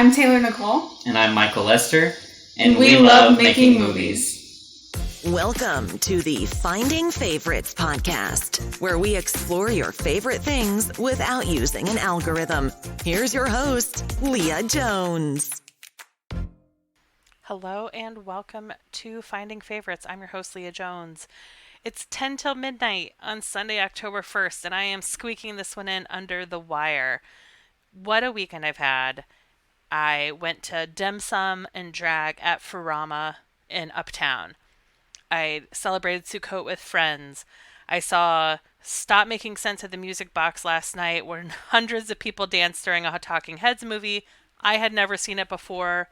I'm Taylor Nicholl. And I'm Michael Lester. And we love making movies. Welcome to the Finding Favorites podcast, where we explore your favorite things without using an algorithm. Here's your host, Leah Jones. Hello and welcome to Finding Favorites. I'm your host, Leah Jones. It's 10 till midnight on Sunday, October 1st, and I am squeaking this one in under the wire. What a weekend I've had. I went to dim sum and drag at Furama in Uptown. I celebrated Sukkot with friends. I saw Stop Making Sense at the Music Box last night, where hundreds of people danced during a Talking Heads movie. I had never seen it before,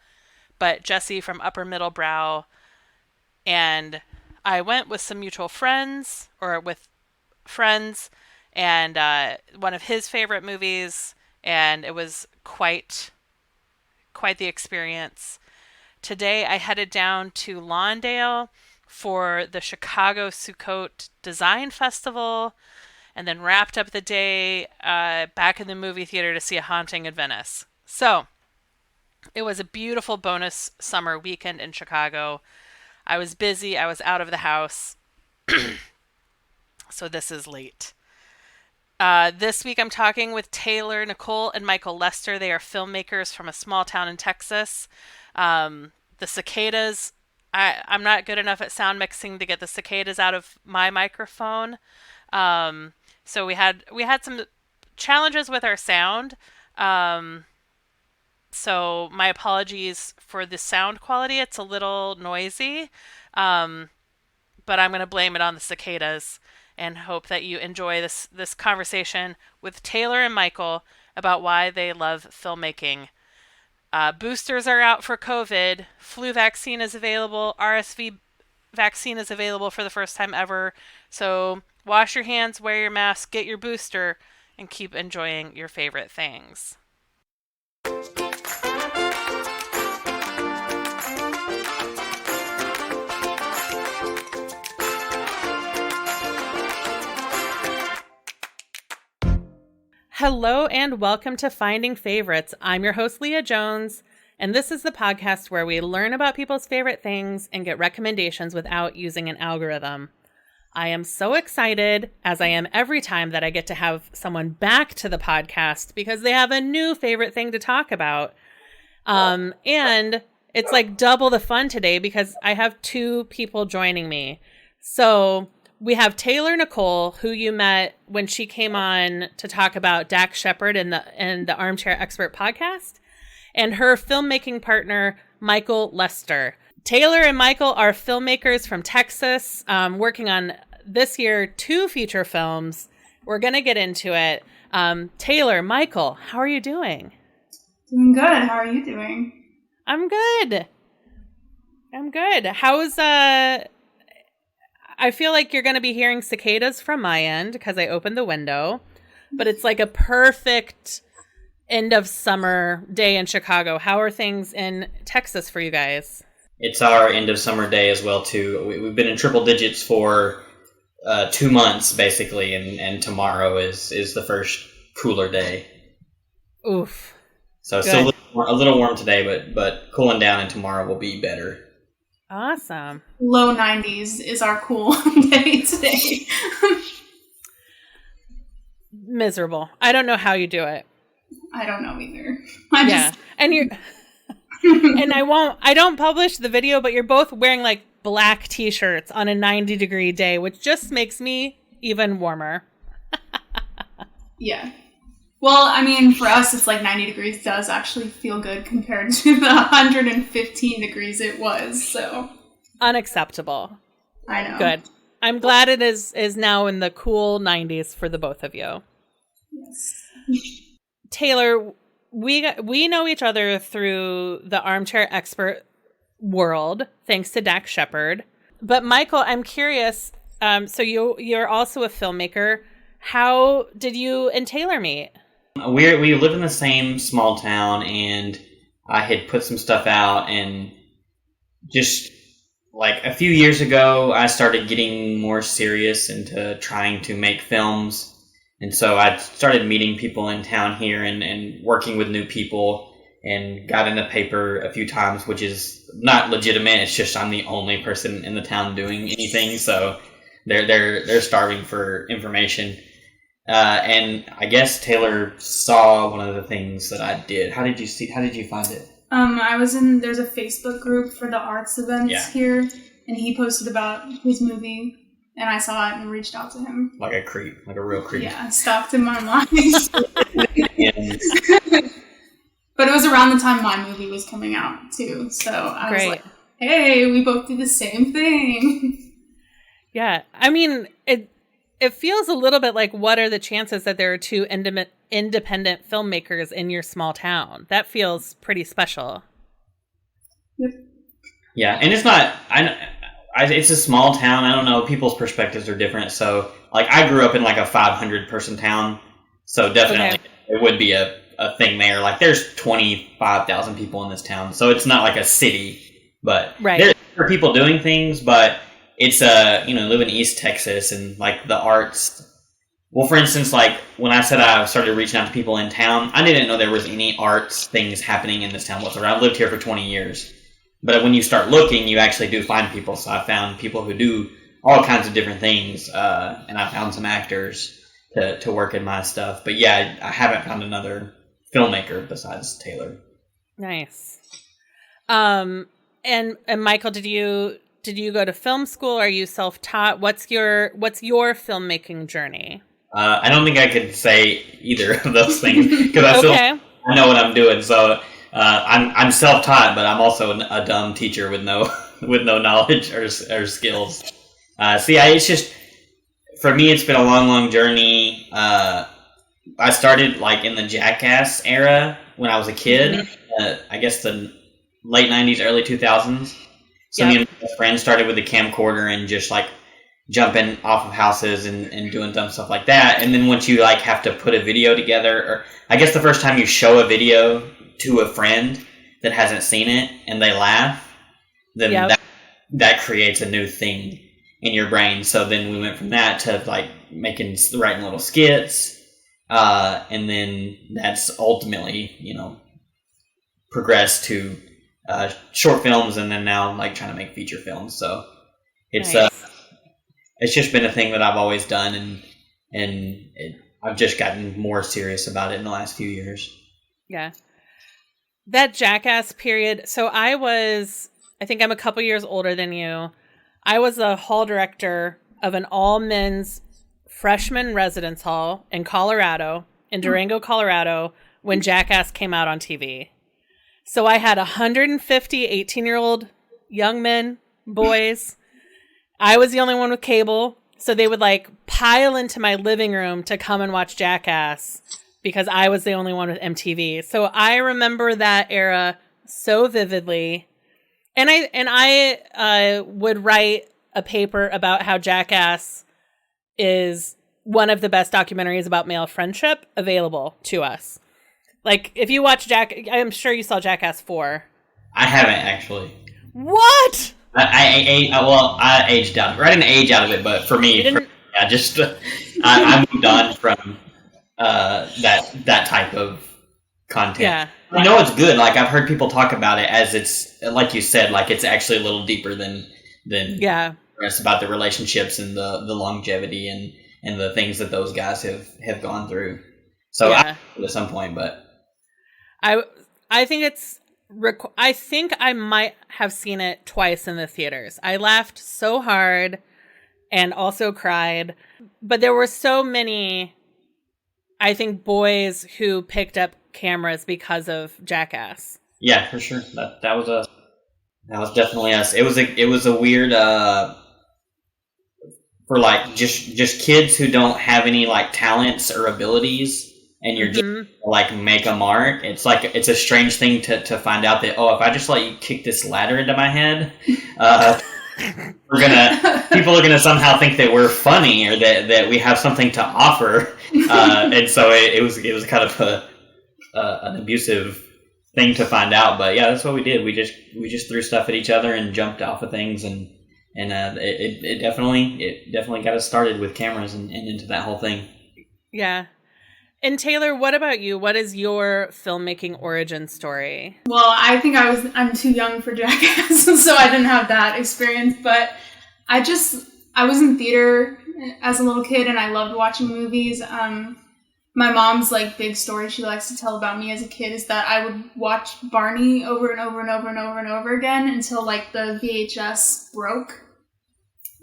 but Jesse from Upper Middle Brow, and I went with some mutual friends, or with friends, and one of his favorite movies, and it was quite the experience. Today I headed down to Lawndale for the Chicago Sukkot Design Festival, and then wrapped up the day back in the movie theater to see A Haunting in Venice. So it was a beautiful bonus summer weekend in Chicago. I was busy. I was out of the house. So this is late. This week I'm talking with Nicholl and Michael Lester. They are filmmakers from a small town in Texas. The cicadas, I'm not good enough at sound mixing to get the cicadas out of my microphone. So we had some challenges with our sound. So my apologies for the sound quality. It's a little noisy, but I'm going to blame it on the cicadas and hope that you enjoy this conversation with Taylor and Michael about why they love filmmaking. Boosters are out for COVID. Flu vaccine is available. RSV vaccine is available for the first time ever. So wash your hands, wear your mask, get your booster, and keep enjoying your favorite things. Hello and welcome to Finding Favorites. I'm your host, Leah Jones, and this is the podcast where we learn about people's favorite things and get recommendations without using an algorithm. I am so excited, as I am every time that I get to have someone back to the podcast because they have a new favorite thing to talk about. And it's like double the fun today because I have two people joining me. So we have Taylor Nicholl, who you met when she came on to talk about Dax Shepard in the Armchair Expert podcast, and her filmmaking partner, Michael Lester. Taylor and Michael are filmmakers from Texas, working on this year 2 feature films. We're going to get into it. Taylor, Michael, how are you doing? Doing good. How are you doing? I'm good. How's I feel like you're going to be hearing cicadas from my end because I opened the window, but it's like a perfect end of summer day in Chicago. How are things in Texas for you guys? It's our end of summer day as well, too. We've been in triple digits for 2 months, basically, and tomorrow is the first cooler day. Oof. So still a little warm today, but cooling down, and tomorrow will be better. Awesome. Low 90s is our cool day today. Miserable. I don't know how you do it. I don't know either. And you're and I don't publish the video, but you're both wearing like black t-shirts on a 90-degree day, which just makes me even warmer. Yeah. Well, I mean, for us, it's like 90 degrees does actually feel good compared to the 115 degrees it was, so. Unacceptable. I know. Good. I'm glad it is now in the cool 90s for the both of you. Yes. Taylor, we know each other through the Armchair Expert world, thanks to Dax Shepard. But Michael, I'm curious, so you're also a filmmaker. How did you and Taylor meet? We live in the same small town, and I had put some stuff out, and just like a few years ago, I started getting more serious into trying to make films. And so I started meeting people in town here and working with new people. and got in the paper a few times, which is not legitimate. It's just I'm the only person in the town doing anything, so they're starving for information. And I guess Taylor saw one of the things that I did. How did you find it? There's a Facebook group for the arts events here, and he posted about his movie, and I saw it and reached out to him. Like a creep, like a real creep. Yeah, I stalked him online. But it was around the time my movie was coming out, too, so I was like, hey, we both did the same thing. Yeah, I mean, it feels a little bit like, what are the chances that there are two independent filmmakers in your small town? That feels pretty special. Yep. Yeah, and it's not. It's a small town. I don't know. People's perspectives are different. So, like, I grew up in like a 500-person town, so definitely it would be a thing there. Like, there's 25,000 people in this town, so it's not like a city. But there are people doing things, but it's live in East Texas, and like the arts. Well, for instance, like when I said I started reaching out to people in town, I didn't know there was any arts things happening in this town whatsoever. I've lived here for 20 years. But when you start looking, you actually do find people. So I found people who do all kinds of different things, and I found some actors to work in my stuff. But yeah, I haven't found another filmmaker besides Taylor. Nice. And Michael, did you go to film school? Are you self-taught? What's your filmmaking journey? I don't think I could say either of those things because I feel I know what I'm doing. So I'm self-taught, but I'm also a dumb teacher with no knowledge or skills. It's just, for me, it's been a long journey. I started like in the Jackass era when I was a kid. I guess the late 90s, early 2000s. So me and my friends started with the camcorder and just like jumping off of houses and doing dumb stuff like that. And then once you like have to put a video together, or I guess the first time you show a video to a friend that hasn't seen it and they laugh, then that creates a new thing in your brain. So then we went from that to like writing little skits, and then that's ultimately progressed to short films, and then now like trying to make feature films. So it's it's just been a thing that I've always done, and I've just gotten more serious about it in the last few years. Yeah. That Jackass period. So I think I'm a couple years older than you. I was the hall director of an all-men's freshman residence hall in Colorado, in Durango, Colorado, when Jackass came out on TV. So I had 150 18-year-old young men, boys. I was the only one with cable. So they would like pile into my living room to come and watch Jackass because I was the only one with MTV. So I remember that era so vividly. And I would write a paper about how Jackass is one of the best documentaries about male friendship available to us. Like, if you watch I'm sure you saw Jackass 4. I haven't, actually. What? I aged out of it. I didn't age out of it, but for me, I moved on from that type of content. Yeah. I know it's good. Like, I've heard people talk about it as it's, like you said, like it's actually a little deeper than the rest, about the relationships and the longevity and the things that those guys have gone through. So I at some point, but I think I think I might have seen it twice in the theaters. I laughed so hard and also cried, but there were so many, I think, boys who picked up cameras because of Jackass. Yeah, for sure. That was definitely us. It was a weird for like just kids who don't have any like talents or abilities, and you're just like make a mark. It's like it's a strange thing to find out that, if I just let you kick this ladder into my head, people are gonna somehow think that we're funny or that we have something to offer, and so it was kind of an abusive thing to find out. But yeah, that's what we did. We just threw stuff at each other and jumped off of things, and it definitely got us started with cameras and into that whole thing. Yeah. And Taylor, what about you? What is your filmmaking origin story? Well, I think I'm too young for Jackass, so I didn't have that experience, but I was in theater as a little kid and I loved watching movies. My mom's like big story she likes to tell about me as a kid is that I would watch Barney over and over and over and over and over again until like the VHS broke.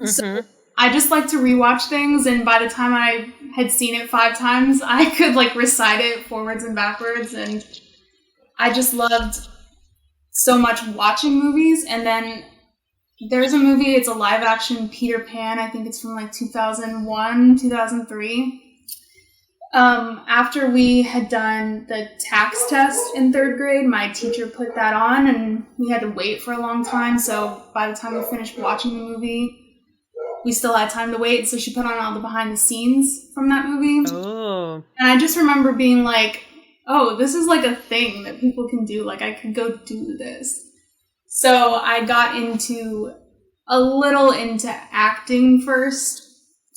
Mm-hmm. So I just like to rewatch things, and by the time I had seen it 5 times, I could like recite it forwards and backwards, and I just loved so much watching movies. And then there's a movie, it's a live action Peter Pan, I think it's from like 2001, 2003. After we had done the tax test in 3rd grade, my teacher put that on and we had to wait for a long time. So by the time we finished watching the movie, we still had time to wait. So she put on all the behind the scenes from that movie. Oh. And I just remember being like, oh, this is like a thing that people can do. Like I could go do this. So I got a little into acting first.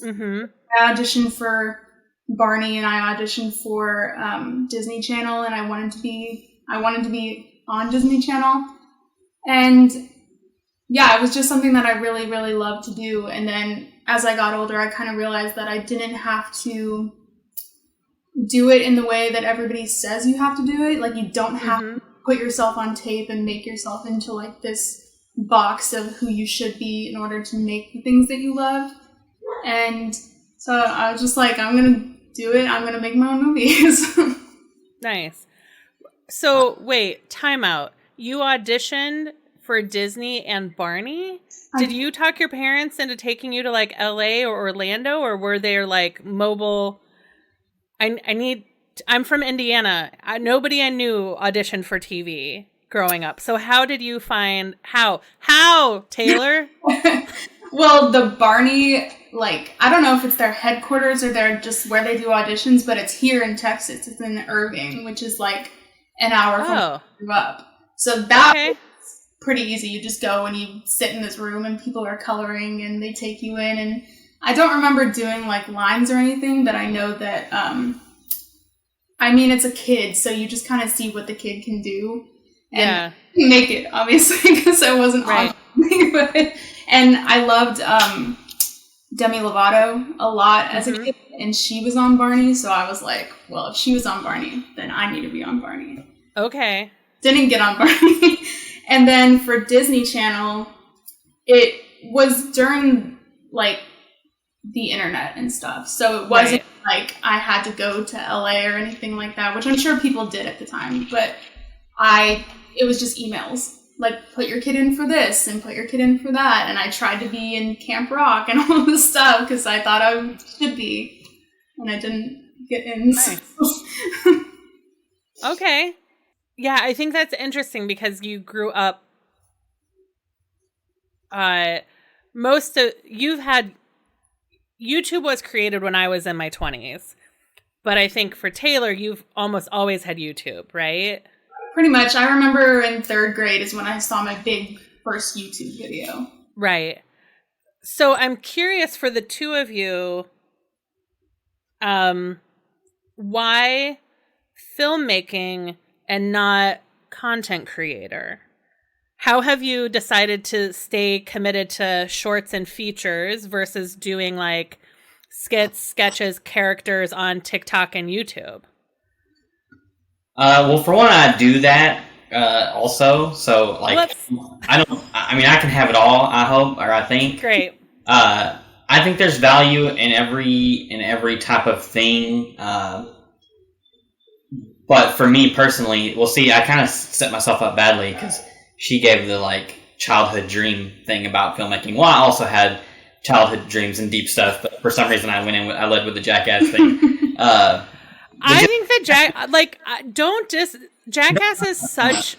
Mm-hmm. I auditioned for Barney and I auditioned for Disney Channel, and I wanted to be on Disney Channel. And yeah, it was just something that I really, really loved to do. And then as I got older, I kind of realized that I didn't have to do it in the way that everybody says you have to do it. Like you don't have to put yourself on tape and make yourself into like this box of who you should be in order to make the things that you love. And so I was just like, I'm going to do it. I'm going to make my own movies. Nice. So wait, time out. You auditioned for Disney and Barney? Did you talk your parents into taking you to like LA or Orlando, or were they like mobile? I'm from Indiana. Nobody I knew auditioned for TV growing up. So how did you find how Taylor? Well, the Barney, like, I don't know if it's their headquarters or they're just where they do auditions, but it's here in Texas. It's in Irving, which is like an hour from where I grew up. So that was pretty easy. You just go and you sit in this room and people are coloring and they take you in. And I don't remember doing like lines or anything, but I know that, I mean, it's a kid, so you just kind of see what the kid can do. And make it, obviously, because I wasn't on but and I loved Demi Lovato a lot as a kid, and she was on Barney, so I was like, well, if she was on Barney, then I need to be on Barney. Okay. Didn't get on Barney. And then for Disney Channel, it was during, like, the internet and stuff, so it wasn't like I had to go to LA or anything like that, which I'm sure people did at the time, but it was just emails. Like, put your kid in for this and put your kid in for that. And I tried to be in Camp Rock and all this stuff because I thought I should be. And I didn't get in. Nice. Okay. Yeah, I think that's interesting because you grew up. YouTube was created when I was in my 20s. But I think for Taylor, you've almost always had YouTube, right? Pretty much. I remember in 3rd grade is when I saw my big first YouTube video. Right. So I'm curious for the two of you, why filmmaking and not content creator? How have you decided to stay committed to shorts and features versus doing like skits, sketches, characters on TikTok and YouTube? Well, for one, I do that also. So, like, I can have it all. I hope, or I think. Great. I think there's value in every type of thing. But for me personally, well, see, I kind of set myself up badly because she gave the like childhood dream thing about filmmaking. Well, I also had childhood dreams and deep stuff, but for some reason I led with the Jackass thing. I think that Jackass is such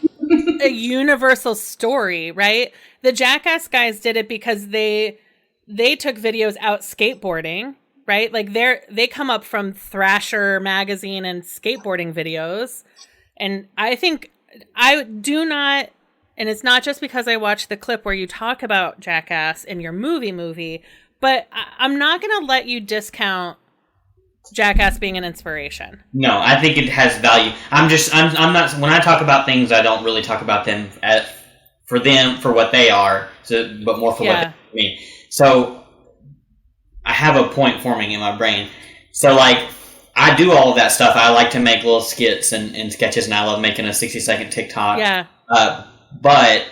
a universal story, right? The Jackass guys did it because they took videos out skateboarding, right? Like they come up from Thrasher magazine and skateboarding videos. And I think I do not, and it's not just because I watched the clip where you talk about Jackass in your movie, but I'm not going to let you discount Jackass being an inspiration. No, I think it has value. I'm not, when I talk about things, I don't really talk about them for what they are, but more for what they mean. So I have a point forming in my brain. So like, I do all of that stuff. I like to make little skits and sketches, and I love making a 60-second TikTok. Yeah. But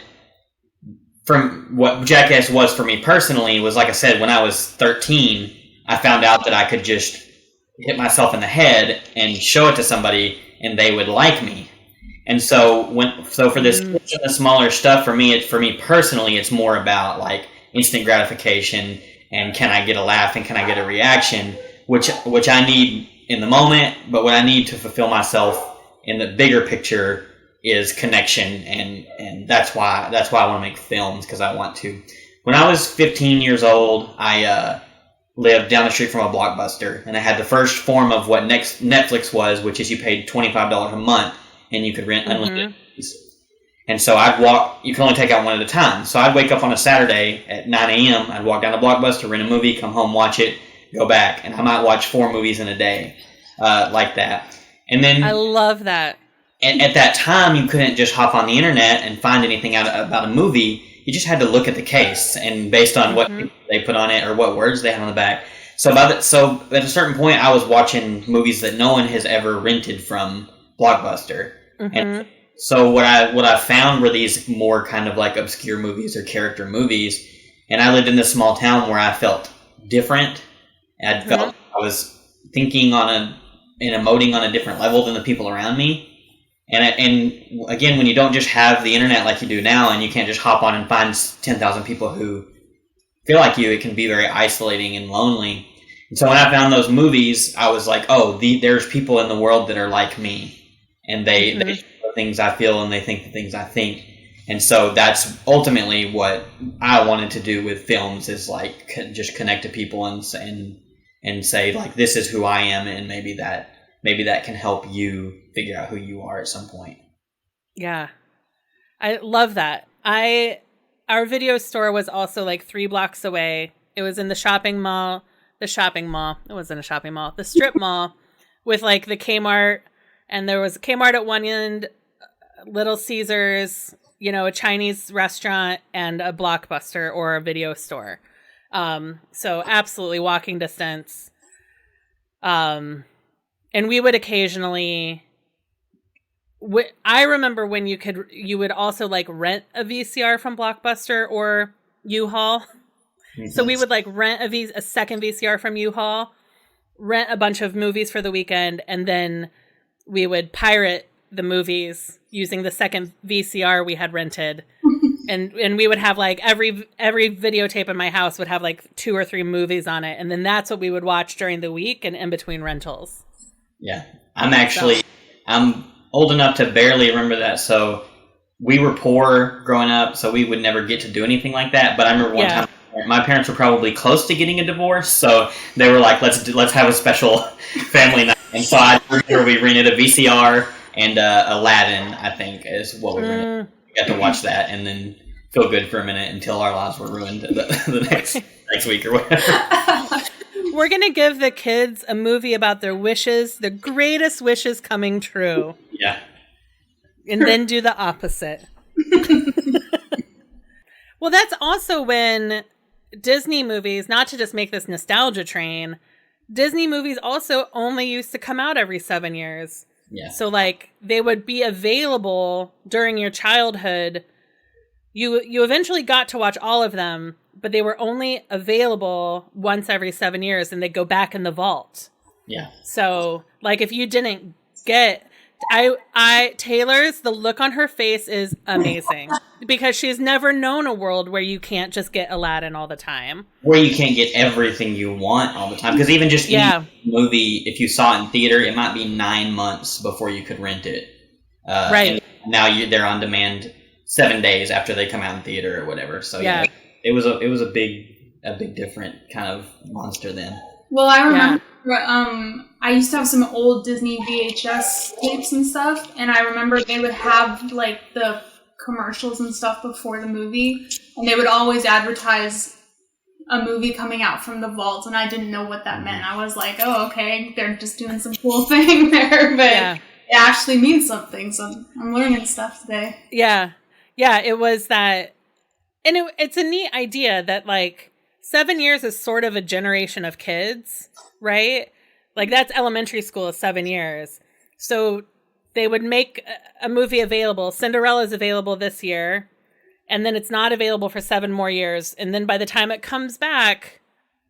from what Jackass was for me personally was, like I said, when I was 13, I found out that I could just hit myself in the head and show it to somebody, and they would like me. And so for this the smaller stuff, for me personally, it's more about like instant gratification and can I get a laugh and can I get a reaction, which I need in the moment, but what I need to fulfill myself in the bigger picture is connection, and that's why I want to make films, because I want to. When I was 15 years old, I lived down the street from a Blockbuster, and I had the first form of what Netflix was, which is you paid $25 a month and you could rent unlimited movies. And so you can only take out one at a time. So I'd wake up on a Saturday at 9 a.m., I'd walk down to Blockbuster, rent a movie, come home, watch it, go back, and I might watch 4 movies in a day, like that. And then I love that. And at that time, you couldn't just hop on the internet and find anything out about a movie. You just had to look at the case, and based on what they put on it or what words they had on the back. So at a certain point, I was watching movies that no one has ever rented from Blockbuster. And so what I found were these more kind of like obscure movies or character movies. And I lived in this small town where I felt different. I felt I was thinking and emoting on a different level than the people around me. And again, when you don't just have the internet like you do now, and you can't just hop on and find 10,000 people who feel like you, it can be very isolating and lonely. And so when I found those movies, I was like, there's people in the world that are like me, and they feel the things I feel, and they think the things I think. And so that's ultimately what I wanted to do with films, is like just connect to people and say like, this is who I am, and maybe that can help you figure out who you are at some point. Yeah. I love that. Our video store was also like 3 blocks away. It was in the shopping mall. It wasn't a shopping mall. The strip mall with like the Kmart, and there was a Kmart at one end, Little Caesars, a Chinese restaurant, and a Blockbuster or a video store. So absolutely walking distance. And we would occasionally, I remember when you would also like rent a VCR from Blockbuster or U-Haul. So we would like rent a second VCR from U-Haul, rent a bunch of movies for the weekend, and then we would pirate the movies using the second VCR we had rented. And we would have like every videotape in my house would have like 2 or 3 movies on it. And then that's what we would watch during the week and in between rentals. Yeah. I'm old enough to barely remember that. So we were poor growing up, so we would never get to do anything like that. But I remember one time my parents were probably close to getting a divorce. So they were like, let's have a special family night. And so I remember we rented a VCR and Aladdin, I think, is what we rented. We got to watch that and then feel good for a minute until our lives were ruined the next week or whatever. We're going to give the kids a movie about their wishes, the greatest wishes coming true. Yeah. And then do the opposite. Well, that's also when Disney movies, not to just make this nostalgia train, Disney movies also only used to come out every 7 years. Yeah. So like they would be available during your childhood. You eventually got to watch all of them, but they were only available once every 7 years, and they'd go back in the vault. Yeah. So like if you didn't get Taylor's, the look on her face is amazing because she's never known a world where you can't just get Aladdin all the time. Where you can't get everything you want all the time. Because even just any movie, if you saw it in theater, it might be 9 months before you could rent it. Right. And now they're on demand 7 days after they come out in theater or whatever. So yeah, it was a big different kind of monster then. Well, I remember I used to have some old Disney VHS tapes and stuff, and I remember they would have like the commercials and stuff before the movie, and they would always advertise a movie coming out from the vault, and I didn't know what that meant. I was like, oh, okay, they're just doing some cool thing there, but it actually means something, so I'm learning stuff today. Yeah. Yeah, it was that, and it's a neat idea that, like, 7 years is sort of a generation of kids, right? Like, that's elementary school is 7 years. So they would make a movie available. Cinderella's available this year, and then it's not available for 7 more years. And then by the time it comes back,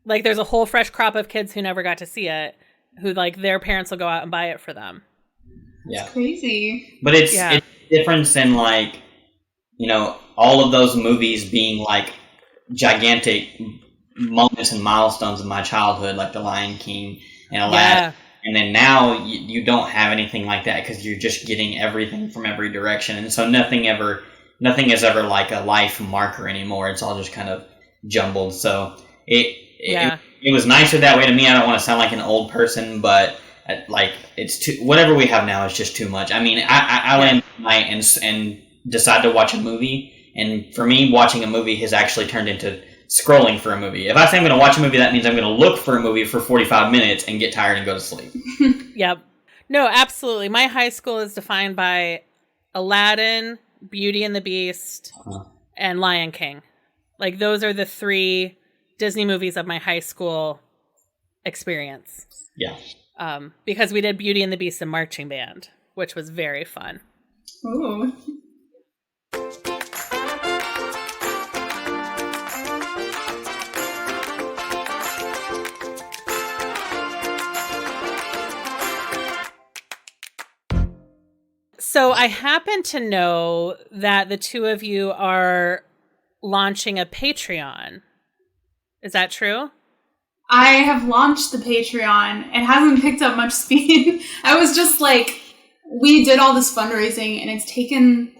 like, there's a whole fresh crop of kids who never got to see it, who, like, their parents will go out and buy it for them. Yeah. It's crazy. But it's difference in, like, you know, all of those movies being, like, gigantic moments and milestones of my childhood, like The Lion King and Aladdin. And then now you don't have anything like that because you're just getting everything from every direction. And so nothing is ever like a life marker anymore. It's all just kind of jumbled. So it was nicer that way to me. I don't want to sound like an old person, but like it's too, whatever we have now is just too much. I mean, I land tonight and decide to watch a movie. And for me, watching a movie has actually turned into scrolling for a movie. If I say I'm going to watch a movie, that means I'm going to look for a movie for 45 minutes and get tired and go to sleep. Yep. No, absolutely. My high school is defined by Aladdin, Beauty and the Beast, and Lion King. Like, those are the 3 Disney movies of my high school experience. Yeah. Because we did Beauty and the Beast and marching band, which was very fun. Ooh. So I happen to know that the two of you are launching a Patreon. Is that true? I have launched the Patreon. It hasn't picked up much speed. I was just like, we did all this fundraising and it's taken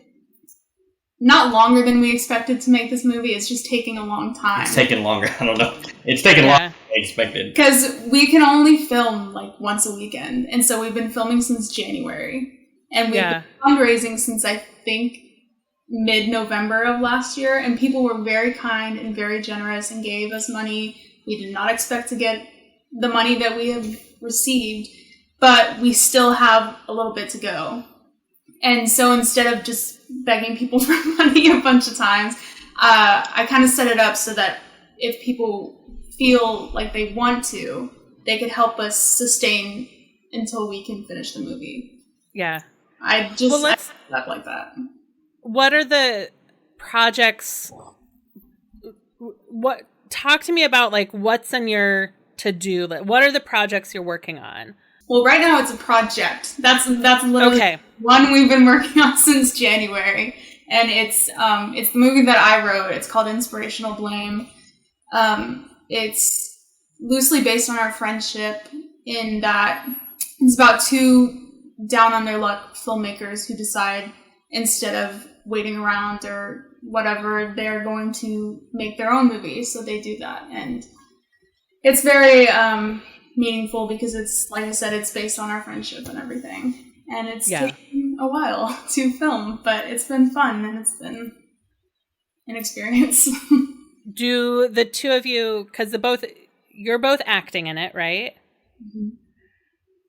not longer than we expected to make this movie. It's just taking a long time. It's taken longer. I don't know. It's taken longer than I expected. Because we can only film like once a weekend. And so we've been filming since January. And we've been fundraising since, I think, mid-November of last year. And people were very kind and very generous and gave us money. We did not expect to get the money that we have received, but we still have a little bit to go. And so instead of just begging people for money a bunch of times, I kind of set it up so that if people feel like they want to, they could help us sustain until we can finish the movie. Yeah. I set it up like that. What are the projects? Talk to me about, like, what's on your to-do list. What are the projects you're working on? Well, right now it's a project. That's literally one we've been working on since January, and it's the movie that I wrote. It's called Inspirational Blame. It's loosely based on our friendship in that it's about 2 down on their luck filmmakers who decide instead of waiting around or whatever, they're going to make their own movie. So they do that. And it's very meaningful because it's, like I said, it's based on our friendship and everything. And it's taken a while to film, but it's been fun and it's been an experience. Do the two of you, because you're both acting in it, right? Mm-hmm.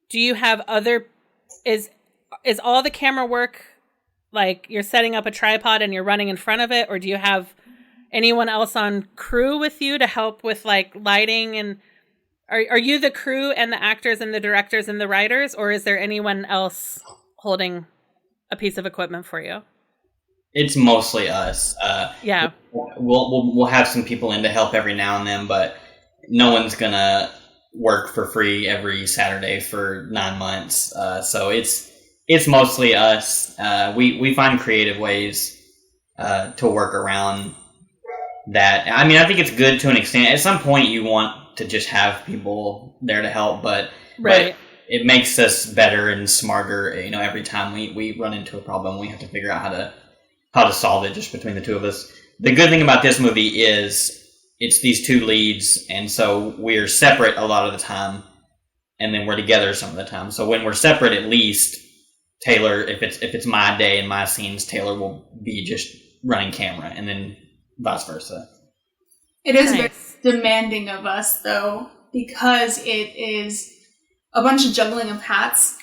Do you have is all the camera work, like, you're setting up a tripod and you're running in front of it, or do you have anyone else on crew with you to help with, like, lighting? And are you the crew and the actors and the directors and the writers, or is there anyone else holding a piece of equipment for you? It's mostly us. We'll have some people in to help every now and then, but no one's gonna work for free every Saturday for 9 months. So it's mostly us. We find creative ways to work around that. I mean, I think it's good to an extent. At some point, you want to just have people there to help, but it makes us better and smarter. You know, every time we run into a problem, we have to figure out how to solve it just between the two of us. The good thing about this movie is it's these 2 leads, and so we're separate a lot of the time, and then we're together some of the time. So when we're separate, at least Taylor, if it's my day and my scenes, Taylor will be just running camera, and then vice versa. It is very demanding of us, though, because it is a bunch of juggling of hats.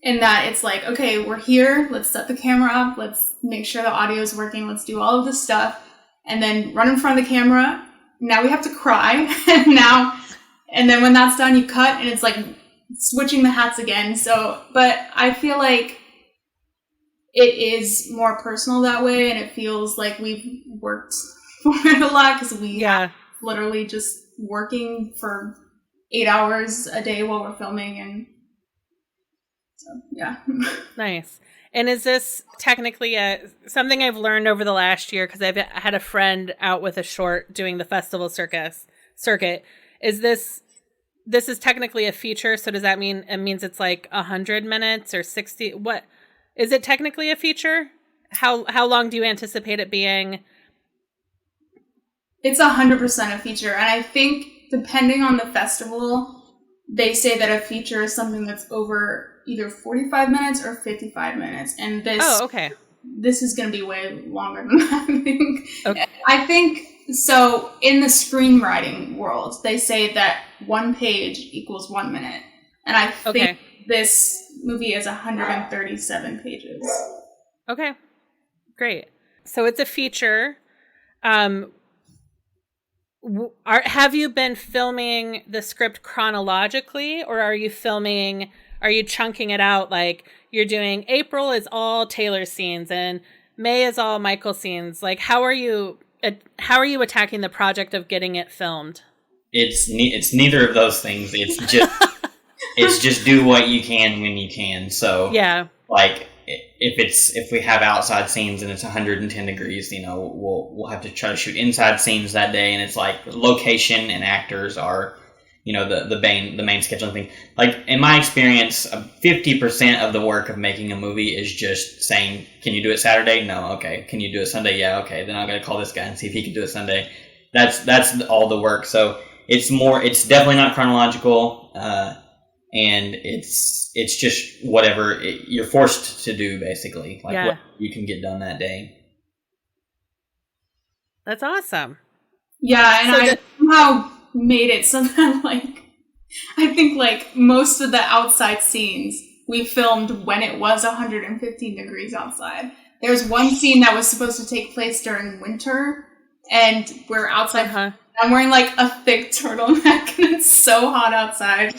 In that it's like, okay, we're here, let's set the camera up, let's make sure the audio is working, let's do all of this stuff, and then run in front of the camera. Now we have to cry, and then when that's done, you cut, and it's like switching the hats again. So, but I feel like it is more personal that way, and it feels like we've worked for it a lot, because we are literally just working for 8 hours a day while we're filming, and so, yeah. Nice. And is this technically something I've learned over the last year, because I've had a friend out with a short doing the festival circuit. Is this is technically a feature? So does that mean it means it's like 100 minutes or 60? What is it technically a feature? How long do you anticipate it being? It's 100% a feature, and I think depending on the festival, they say that a feature is something that's over either 45 minutes or 55 minutes. And this is going to be way longer than that, I think. Okay. I think, so in the screenwriting world, they say that 1 page equals 1 minute. And I think this movie is 137 pages. Okay, great. So it's a feature. Have you been filming the script chronologically, or are you chunking it out, like you're doing April is all Taylor scenes and May is all Michael scenes? Like, how are you attacking the project of getting it filmed? It's neither of those things. It's just do what you can when you can. So yeah, like if we have outside scenes and it's 110 degrees, we'll have to try to shoot inside scenes that day, and it's like location and actors are, the main scheduling thing. Like in my experience, 50% of the work of making a movie is just saying, can you do it Saturday? No. Okay. Can you do it Sunday? Yeah. Okay. Then I'm going to call this guy and see if he can do it Sunday. That's all the work. So it's definitely not chronological. And it's just whatever you're forced to do, basically. Like what you can get done that day. That's awesome. Yeah, and I somehow made it so that, like, I think, like, most of the outside scenes we filmed when it was 115 degrees outside. There's one scene that was supposed to take place during winter, and we're outside. I'm wearing, like, a thick turtleneck, and it's so hot outside.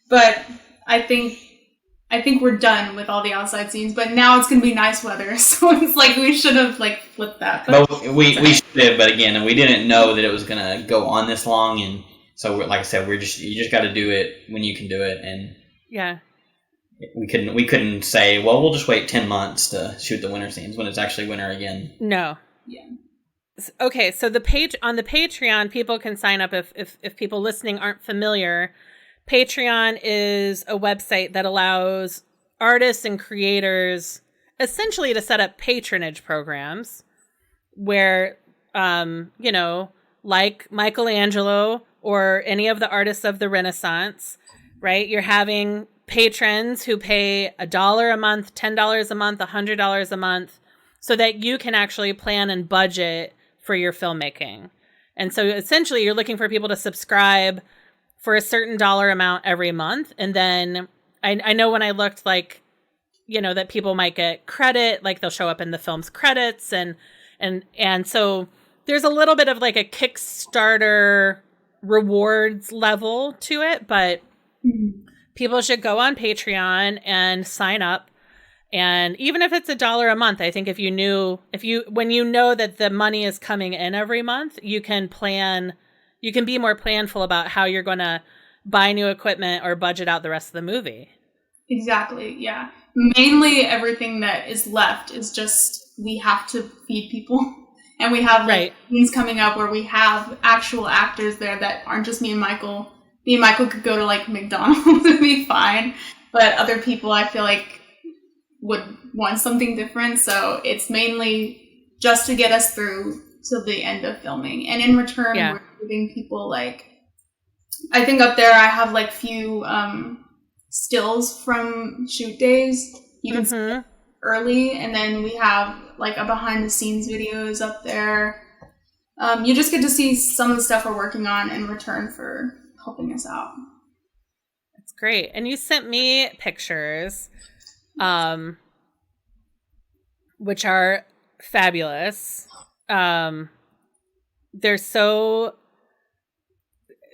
But I think we're done with all the outside scenes. But now it's gonna be nice weather, so it's like we should have like flipped that. But we should have. But again, we didn't know that it was gonna go on this long, and so like I said, you just got to do it when you can do it, and we couldn't say, well, we'll just wait 10 months to shoot the winter scenes when it's actually winter again. No. Yeah. Okay, so the page on the Patreon, people can sign up if people listening aren't familiar. Patreon is a website that allows artists and creators essentially to set up patronage programs where, like Michelangelo or any of the artists of the Renaissance, right? You're having patrons who pay $1 a month, $10 a month, $100 a month, so that you can actually plan and budget for your filmmaking. And so essentially you're looking for people to subscribe for a certain dollar amount every month. And then I know when I looked, like, that people might get credit, like they'll show up in the film's credits. And so there's a little bit of like a Kickstarter rewards level to it, but people should go on Patreon and sign up. And even if it's $1 a month, I think when you know that the money is coming in every month, you can be more planful about how you're going to buy new equipment or budget out the rest of the movie. Exactly, yeah. Mainly everything that is left is just we have to feed people. And we have scenes coming up where we have actual actors there that aren't just me and Michael. Me and Michael could go to like McDonald's and be fine. But other people I feel like would want something different. So it's mainly just to get us through to the end of filming. And in return, we're giving people, like, I think up there I have like few stills from shoot days you can see early, and then we have like a behind the scenes videos up there. you just get to see some of the stuff we're working on in return for helping us out. That's great. And you sent me pictures, which are fabulous. They're so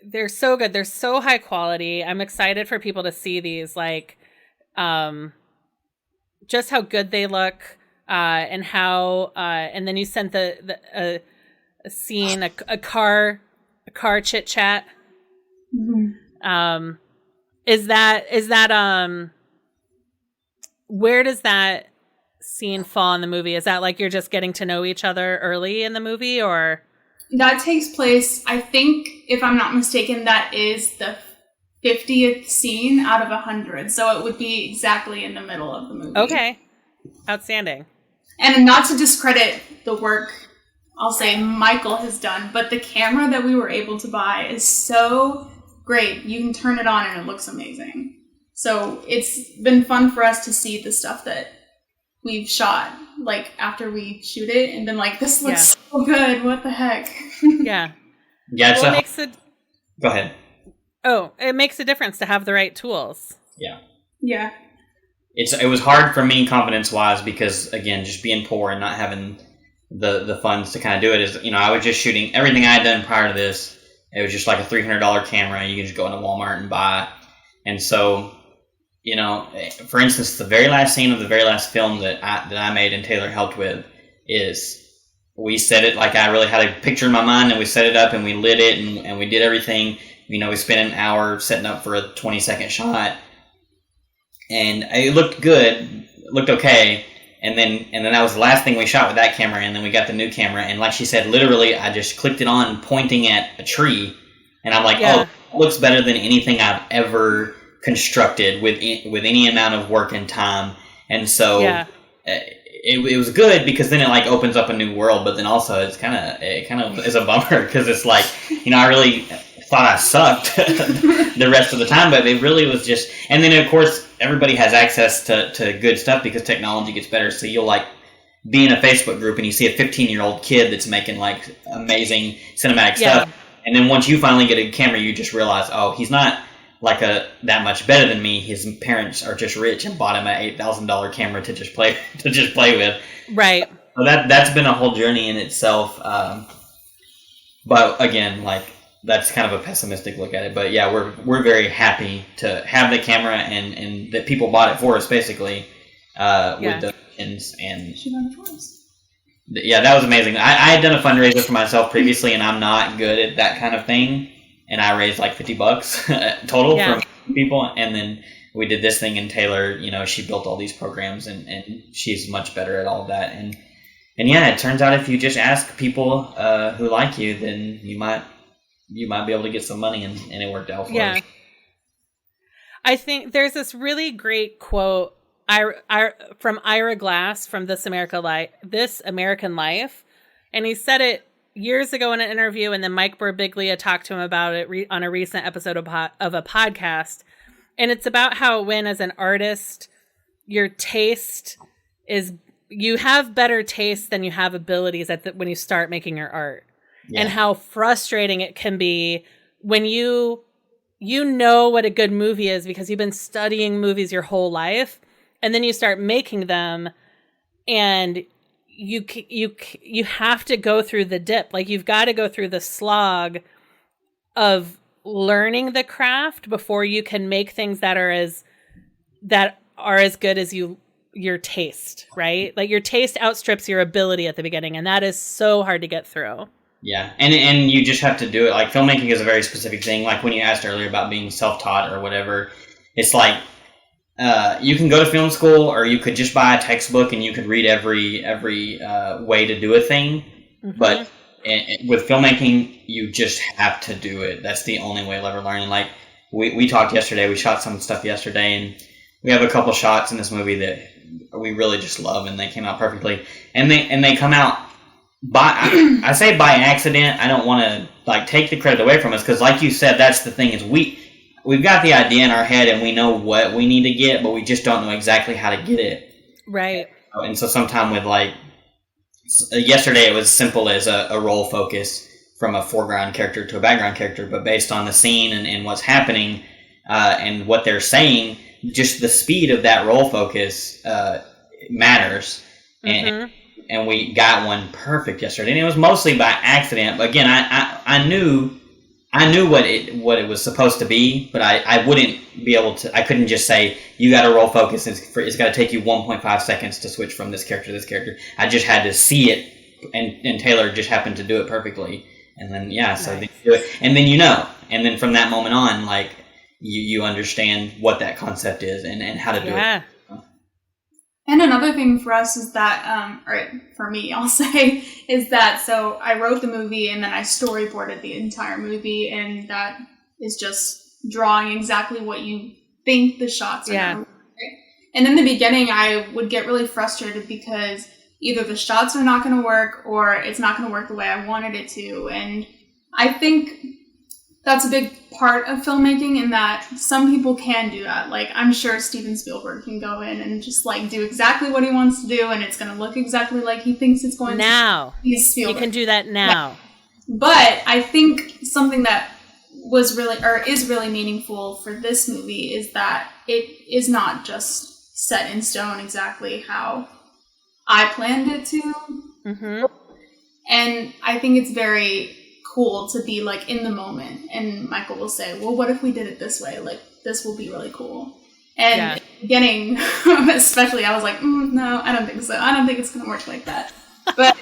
good. They're so high quality. I'm excited for people to see these, like, just how good they look, and how, and then you sent a scene, a car chit chat. Mm-hmm. Is that where does that scene fall in the movie? Is that like you're just getting to know each other early in the movie, or? That takes place, I think, if I'm not mistaken, that is the 50th scene out of 100. So it would be exactly in the middle of the movie. Okay. Outstanding. And not to discredit the work, I'll say, Michael has done, but the camera that we were able to buy is so great. You can turn it on and it looks amazing. So it's been fun for us to see the stuff that we've shot, like, after we shoot it, and been like, this looks so good, what the heck? Yeah. Yeah, Well, go ahead. Oh, it makes a difference to have the right tools. Yeah. Yeah. It was hard for me confidence-wise because, again, just being poor and not having the funds to kind of do it is, I was just shooting everything I had done prior to this. It was just like a $300 camera you can just go into Walmart and buy. And so, for instance, the very last scene of the very last film that I made and Taylor helped with is we set it, like, I really had a picture in my mind, and we set it up and we lit it and we did everything. We spent an hour setting up for a 20-second shot, and it looked good, it looked okay. And then that was the last thing we shot with that camera, and then we got the new camera, and like she said, literally I just clicked it on pointing at a tree, and I'm like, oh, it looks better than anything I've ever constructed with any amount of work and time. And so it was good because then it like opens up a new world, but then also it kind of is a bummer because it's like, I really thought I sucked the rest of the time, but it really was just, and then of course everybody has access to good stuff because technology gets better. So you'll like be in a Facebook group and you see a 15-year-old kid that's making like amazing cinematic stuff. And then once you finally get a camera, you just realize, oh, he's not like that much better than me. His parents are just rich and bought him an $8,000 camera to just play with. Right. So that's been a whole journey in itself. But again, like, that's kind of a pessimistic look at it. But yeah, we're very happy to have the camera and that people bought it for us basically with the donations and yeah, that was amazing. I had done a fundraiser for myself previously, and I'm not good at that kind of thing. And I raised like $50 total from people, and then we did this thing. And Taylor, she built all these programs, and she's much better at all of that. And yeah, it turns out if you just ask people who like you, then you might be able to get some money, and it worked out for us. I think there's this really great quote from Ira Glass from This American Life, and he said it years ago in an interview, and then Mike Birbiglia talked to him about it on a recent episode of a podcast. And it's about how when, as an artist, your taste is, you have better taste than you have abilities when you start making your art. Yeah. And how frustrating it can be when you know what a good movie is because you've been studying movies your whole life, and then you start making them, and you have to go through the dip. Like, you've got to go through the slog of learning the craft before you can make things that are as good as your taste, right? Like, your taste outstrips your ability at the beginning, and that is so hard to get through. Yeah, and you just have to do it. Like, filmmaking is a very specific thing. Like, when you asked earlier about being self-taught or whatever, it's like, you can go to film school, or you could just buy a textbook and you could read every way to do a thing. Mm-hmm. But with filmmaking, you just have to do it. That's the only way you'll ever learn. And like we talked yesterday, we shot some stuff yesterday, and we have a couple shots in this movie that we really just love, and they came out perfectly. And they come out I say by accident. I don't want to like take the credit away from us, because like you said, that's the thing, is we've got the idea in our head and we know what we need to get, but we just don't know exactly how to get it. Right. And so sometime with like yesterday it was simple as a role focus from a foreground character to a background character, but based on the scene and what's happening and what they're saying, just the speed of that role focus matters. And we got one perfect yesterday, and it was mostly by accident. But again, I knew what it was supposed to be, but I wouldn't be able to. I couldn't just say you got to roll focus. It's got to take you 1.5 seconds to switch from this character to this character. I just had to see it, and Taylor just happened to do it perfectly. And then so they do it, and then and then from that moment on, like you understand what that concept is and how to do it. And another thing for us is that, or for me, I'll say, is that, so I wrote the movie and then I storyboarded the entire movie, and that is just drawing exactly what you think the shots are going to look like. And in the beginning, I would get really frustrated because either the shots are not going to work or it's not going to work the way I wanted it to. And I think that's a big part of filmmaking, in that some people can do that. Like, I'm sure Steven Spielberg can go in and just like do exactly what he wants to do, and it's going to look exactly like he thinks it's going to. Now He's Spielberg. He can do that now. Yeah. But I think something that was really, or is really meaningful for this movie, is that it is not just set in stone exactly how I planned it to. And I think it's very cool to be like in the moment, and Michael will say, well, what if we did it this way? Like, this will be really cool. And in the beginning, especially, I was like, no, I don't think so. I don't think it's gonna work like that. But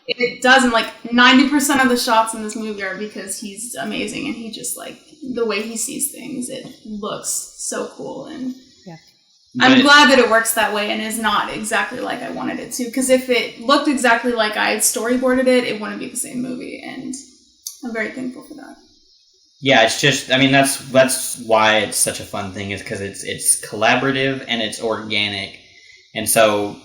it doesn't. Like 90% of the shots in this movie are because he's amazing, and he just, like, the way he sees things, it looks so cool. And I'm glad that it works that way and is not exactly like I wanted it to, because if it looked exactly like I storyboarded it, it wouldn't be the same movie. And I'm very thankful for that. Yeah, it's just, I mean, that's why it's such a fun thing, is because it's collaborative and it's organic. And so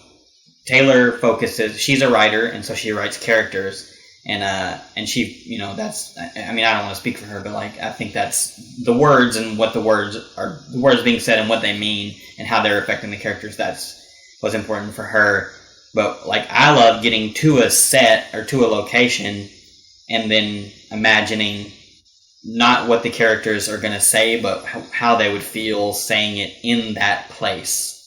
Taylor focuses, she's a writer, and so she writes characters, and she, you know, that's, I mean, I don't want to speak for her, but like, I think that's the words and what the words being said and what they mean and how they're affecting the characters. That's what's important for her. But like, I love getting to a set or to a location and then imagining not what the characters are going to say, but how they would feel saying it in that place.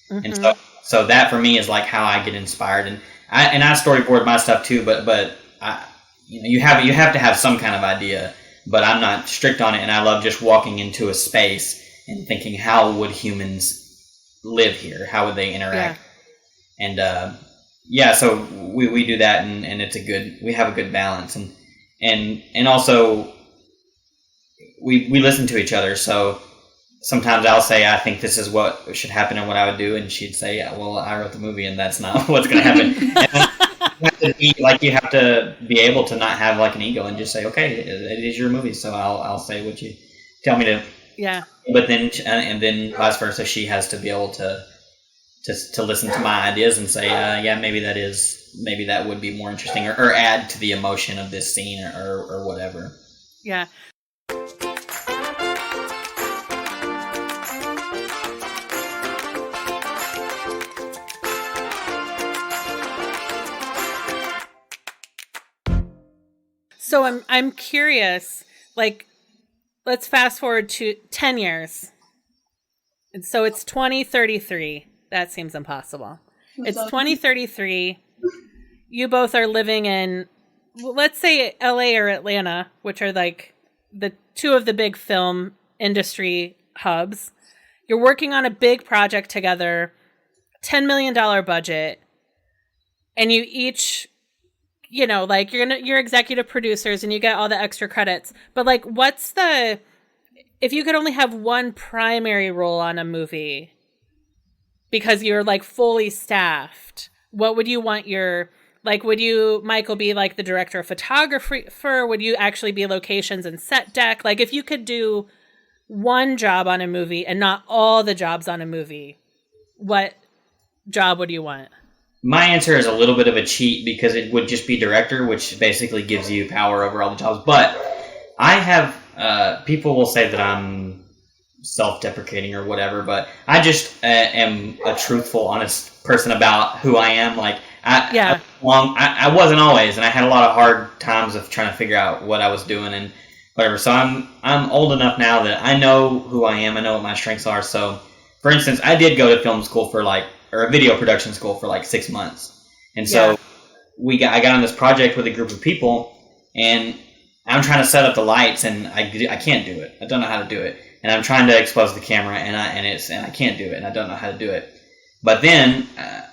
And so that for me is like how I get inspired, and I storyboard my stuff too. But you have to have some kind of idea, but I'm not strict on it, and I love just walking into a space and thinking, how would humans live here? How would they interact? And so we do that, and it's we have a good balance, and also we listen to each other. So sometimes I'll say, I think this is what should happen and what I would do, and she'd say, well, I wrote the movie and that's not what's going to happen. You have to be able to not have like an ego and just say, okay, it is your movie, so I'll say what you tell me to. Yeah. But then and then vice versa, she has to be able to listen to my ideas and say, maybe that would be more interesting, or add to the emotion of this scene or whatever. Yeah. So I'm curious, like, let's fast forward to 10 years. And so it's 2033. That seems impossible. It's 2033. You both are living in, let's say, LA or Atlanta, which are like the two of the big film industry hubs. You're working on a big project together, $10 million budget, and you each, you know, like, you're executive producers and you get all the extra credits. But like, if you could only have one primary role on a movie because you're like fully staffed, what would you want would you, Michael, be like the director of photography? Would you actually be locations and set deck? Like, if you could do one job on a movie and not all the jobs on a movie, what job would you want? My answer is a little bit of a cheat, because it would just be director, which basically gives you power over all the jobs. But I have, people will say that I'm self-deprecating or whatever, but I just am a truthful, honest person about who I am. Like, I wasn't always, and I had a lot of hard times of trying to figure out what I was doing and whatever. So I'm old enough now that I know who I am. I know what my strengths are. So, for instance, I did go to film school or a video production school for 6 months, and so I got on this project with a group of people, and I'm trying to set up the lights, and I can't do it. I don't know how to do it, and I'm trying to expose the camera, and I can't do it, and I don't know how to do it. But then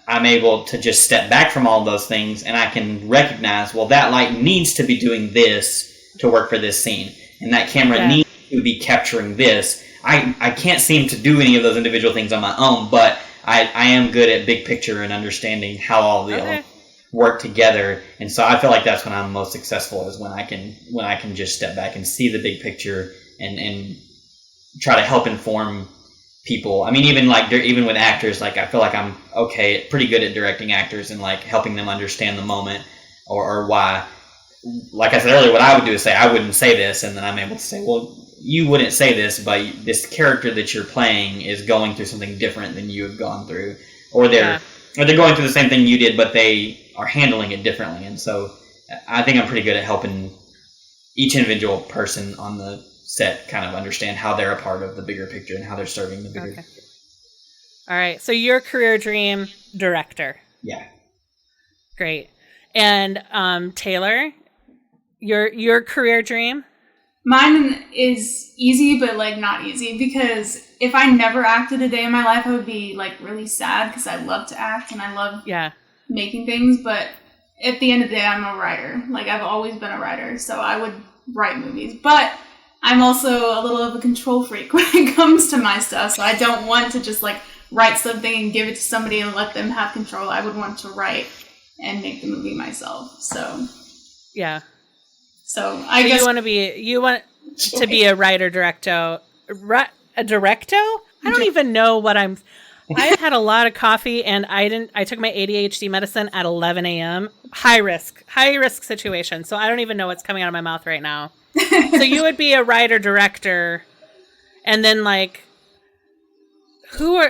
I'm able to just step back from all those things, and I can recognize, well, that light needs to be doing this to work for this scene, and that camera needs to be capturing this. I can't seem to do any of those individual things on my own, but I am good at big picture and understanding how all the elements work together, and so I feel like that's when I'm most successful, is when I can just step back and see the big picture and try to help inform people. I mean, even with actors, I feel like I'm pretty good at directing actors and helping them understand the moment or why. Like I said earlier, what I would do is say, I wouldn't say this, and then I'm able to say, well, you wouldn't say this, but this character that you're playing is going through something different than you have gone through, or they're going through the same thing you did, but they are handling it differently. And so I think I'm pretty good at helping each individual person on the set kind of understand how they're a part of the bigger picture and how they're serving the bigger picture. All right. So your career dream, director. Yeah. Great. And Taylor, your career dream? Mine is easy, but not easy, because if I never acted a day in my life, I would be really sad, because I love to act and I love making things. But at the end of the day, I'm a writer. I've always been a writer, so I would write movies. But I'm also a little of a control freak when it comes to my stuff, so I don't want to just write something and give it to somebody and let them have control. I would want to write and make the movie myself. So So I guess you want to be a writer director. A director? I don't even know what I'm. I had a lot of coffee, and I took my ADHD medicine at 11 a.m. High risk situation. So I don't even know what's coming out of my mouth right now. So you would be a writer director, and then who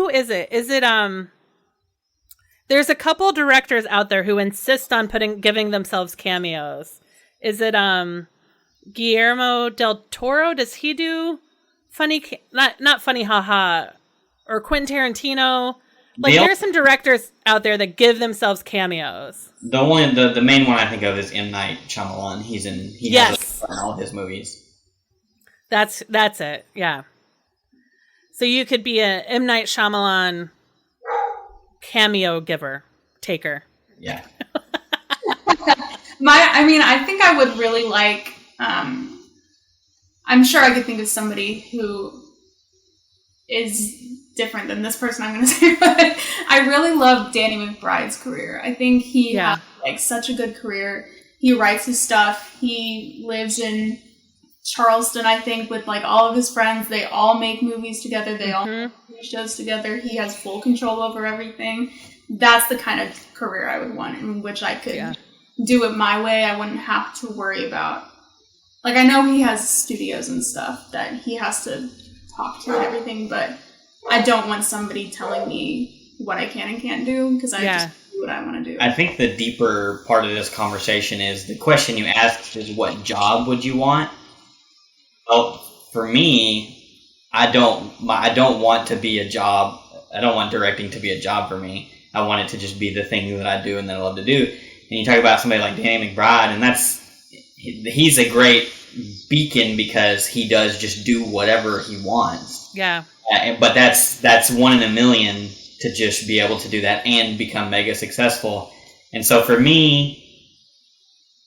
is it? Is it there's a couple directors out there who insist on giving themselves cameos. Is it Guillermo del Toro? Does he do funny, not funny, haha, or Quentin Tarantino? There are some directors out there that give themselves cameos. The main one I think of is M. Night Shyamalan. He has all of his movies. That's it. Yeah. So you could be a M. Night Shyamalan cameo taker. Yeah. I think I would really I'm sure I could think of somebody who is different than this person I'm going to say, but I really love Danny McBride's career. I think he has such a good career. He writes his stuff. He lives in Charleston, I think, with all of his friends. They all make movies together. They all make shows together. He has full control over everything. That's the kind of career I would want, in which I could do it my way. I wouldn't have to worry about, I know he has studios and stuff that he has to talk to and everything, but I don't want somebody telling me what I can and can't do, because I just do what I want to do. I think the deeper part of this conversation is the question you asked is, what job would you want? Well, for me, I don't want to be a job. I don't want directing to be a job for me. I want it to just be the thing that I do and that I love to do. And you talk about somebody like Danny McBride, and he's a great beacon, because he does just do whatever he wants. Yeah. But that's one in a million to just be able to do that and become mega successful. And so for me,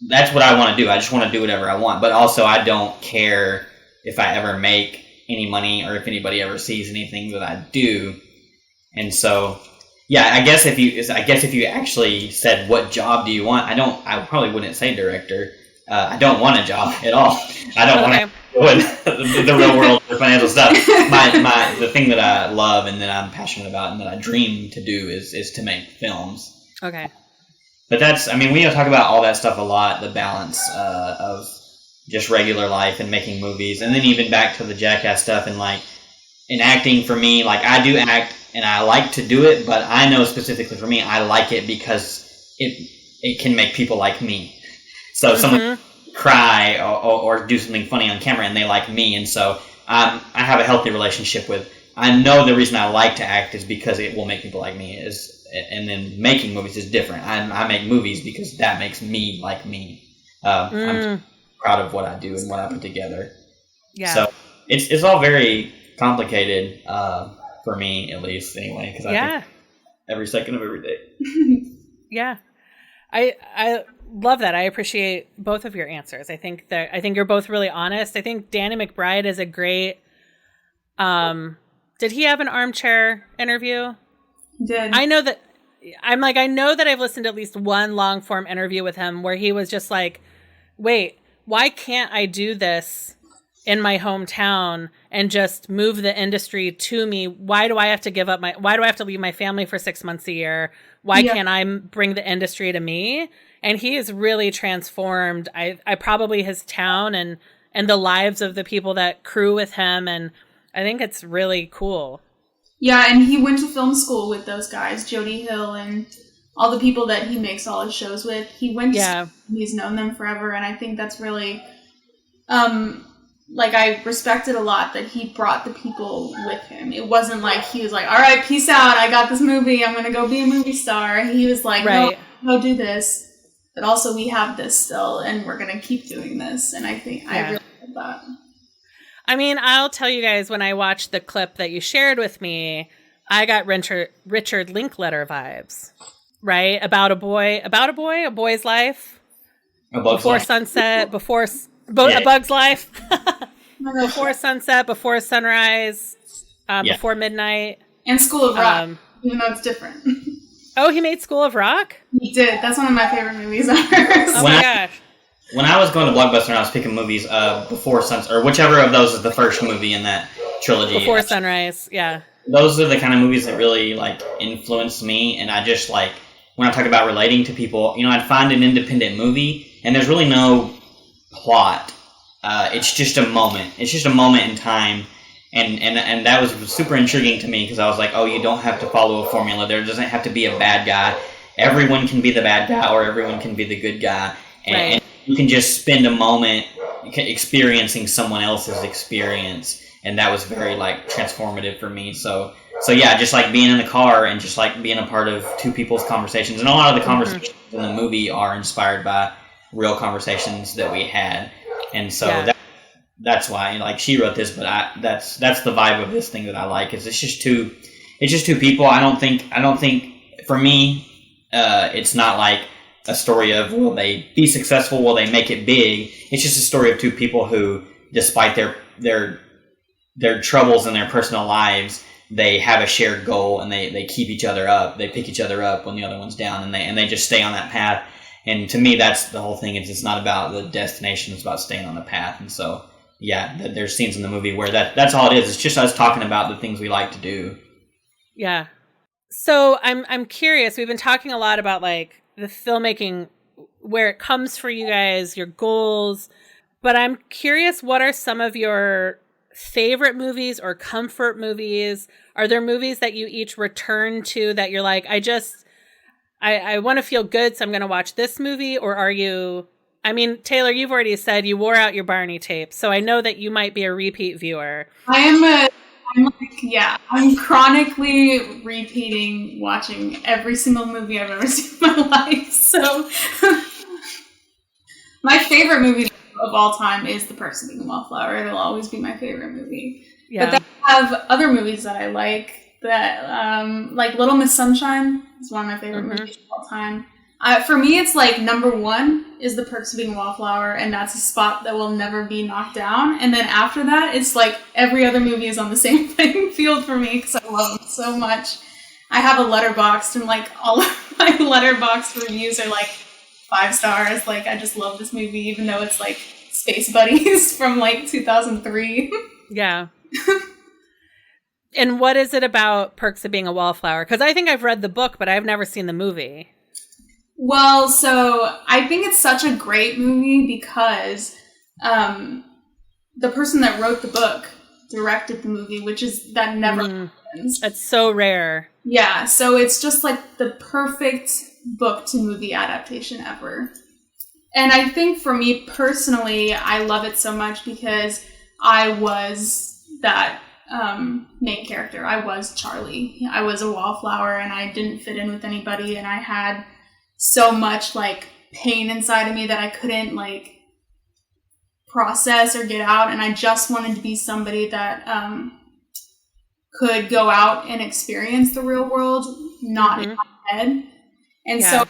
that's what I want to do. I just want to do whatever I want. But also, I don't care if I ever make any money or if anybody ever sees anything that I do. And so, I guess if you actually said, what job do you want? I probably wouldn't say director. I don't want a job at all. I don't want to go the real world for financial stuff. The thing that I love and that I'm passionate about and that I dream to do is to make films. Okay. But we talk about all that stuff a lot, the balance of just regular life and making movies, and then even back to the Jackass stuff, and in acting for me, like I do act and I like to do it, but I know specifically for me, I like it because it can make people like me. So if someone cry or do something funny on camera and they like me, and so I have a healthy relationship with. I know the reason I like to act is because it will make people like me. And then making movies is different. I make movies because that makes me like me. I'm proud of what I do and what I put together. Yeah. So it's all very complicated for me, at least anyway, because I think every second of every day. Yeah, I love that. I appreciate both of your answers. I think you're both really honest. I think Danny McBride is a great. Did he have an armchair interview? He did. I know that. I know that I've listened to at least one long form interview with him where he was just like, wait, why can't I do this in my hometown and just move the industry to me? Why do I have to leave my family for 6 months a year? Why can't I bring the industry to me? And he is really transformed. I probably his town and the lives of the people that crew with him. And I think it's really cool. Yeah, and he went to film school with those guys, Jody Hill and all the people that he makes all his shows with. He went to he's known them forever, and I think that's really, I respect it a lot that he brought the people with him. It wasn't like he was like, all right, peace out, I got this movie, I'm going to go be a movie star. He was like, no, do this, but also we have this still, and we're going to keep doing this, and I think I really love that. I mean, I'll tell you guys, when I watched the clip that you shared with me, I got Richard Linklater vibes, right? About a boy's life, before sunset, a bug's life, before sunset, before sunrise, before midnight, and School of Rock, even though it's different. Oh, he made School of Rock? He did. That's one of my favorite movies ever. Oh my gosh. When I was going to Blockbuster and I was picking movies, Before Sunset, or whichever of those is the first movie in that trilogy. Before Sunrise, yeah. Those are the kind of movies that really, influenced me, and I just, when I talk about relating to people, I'd find an independent movie, and there's really no plot. It's just a moment. It's just a moment in time, and that was super intriguing to me, because I was like, oh, you don't have to follow a formula. There doesn't have to be a bad guy. Everyone can be the bad guy, or everyone can be the good guy. And you can just spend a moment experiencing someone else's experience, and that was very transformative for me. So yeah, just being in the car and just being a part of two people's conversations, and a lot of the conversations in the movie are inspired by real conversations that we had, and so that's why she wrote this. But that's the vibe of this thing that I like. Is it's just two people. I don't think for me, it's not like a story of will they be successful, will they make it big. It's just a story of two people who, despite their troubles in their personal lives, they have a shared goal, and they keep each other up. They pick each other up when the other one's down, and they just stay on that path. And to me, that's the whole thing. It's not about the destination, it's about staying on the path. And so there's scenes in the movie where that's all it is. It's just us talking about the things we like to do. Yeah. So I'm curious. We've been talking a lot about the filmmaking, where it comes for you guys, your goals, but I'm curious, what are some of your favorite movies or comfort movies? Are there movies that you each return to that you're like, I want to feel good, so I'm going to watch this movie? Or are you, Taylor, you've already said you wore out your Barney tape, so I know that you might be a repeat viewer. I'm chronically repeating, watching every single movie I've ever seen in my life. So, my favorite movie of all time is The Perks of Being a Wallflower. It'll always be my favorite movie. Yeah. But then I have other movies that I like. That Little Miss Sunshine is one of my favorite movies of all time. For me, it's number one is The Perks of Being a Wallflower, and that's a spot that will never be knocked down. And then after that, it's every other movie is on the same playing field for me, because I love them so much. I have a Letterboxd, and all of my Letterboxd reviews are 5 stars. I just love this movie, even though it's Space Buddies from 2003. Yeah. And what is it about Perks of Being a Wallflower? Because I think I've read the book, but I've never seen the movie. Well, so I think it's such a great movie because the person that wrote the book directed the movie, that never happens. That's so rare. Yeah, so it's just like the perfect book to movie adaptation ever. And I think for me personally, I love it so much because I was that main character. I was Charlie. I was a wallflower, and I didn't fit in with anybody, and I had so much like pain inside of me that I couldn't like process or get out, and I just wanted to be somebody that could go out and experience the real world, not in my head. And so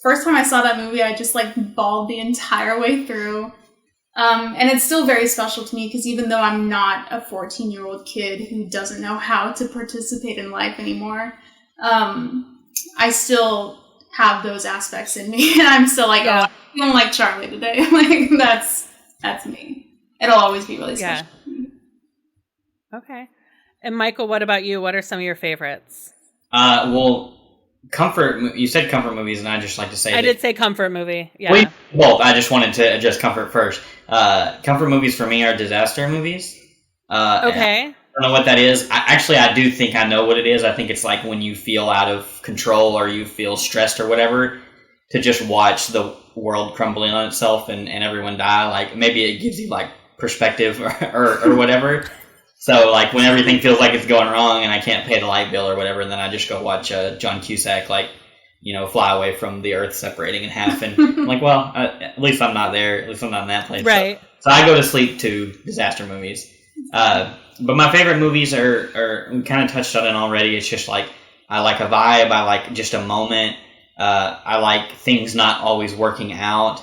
first time I saw that movie, I just like bawled the entire way through. And it's still very special to me because even though I'm not a 14-year-old kid who doesn't know how to participate in life anymore, I still have those aspects in me, and I'm still like, oh, I'm feeling like Charlie today. Like that's me. It'll always be really special. Okay. And Michael, what about you? What are some of your favorites? Well, comfort. You said comfort movies, and I just like to say I did say comfort movie. Yeah. Well, I just wanted to address comfort first. Comfort movies for me are disaster movies. Okay. I don't know what that is. I do think I know what it is. I think it's like when you feel out of control or you feel stressed or whatever, to just watch the world crumbling on itself and everyone die. Like maybe it gives you like perspective or whatever. So like when everything feels like it's going wrong and I can't pay the light bill or whatever, and then I just go watch John Cusack fly away from the earth separating in half, and I'm like, well, at least I'm not there. At least I'm not in that place. Right. So I go to sleep to disaster movies. But my favorite movies are we kind of touched on it already. It's just like I like a vibe. I like just a moment. I like things not always working out.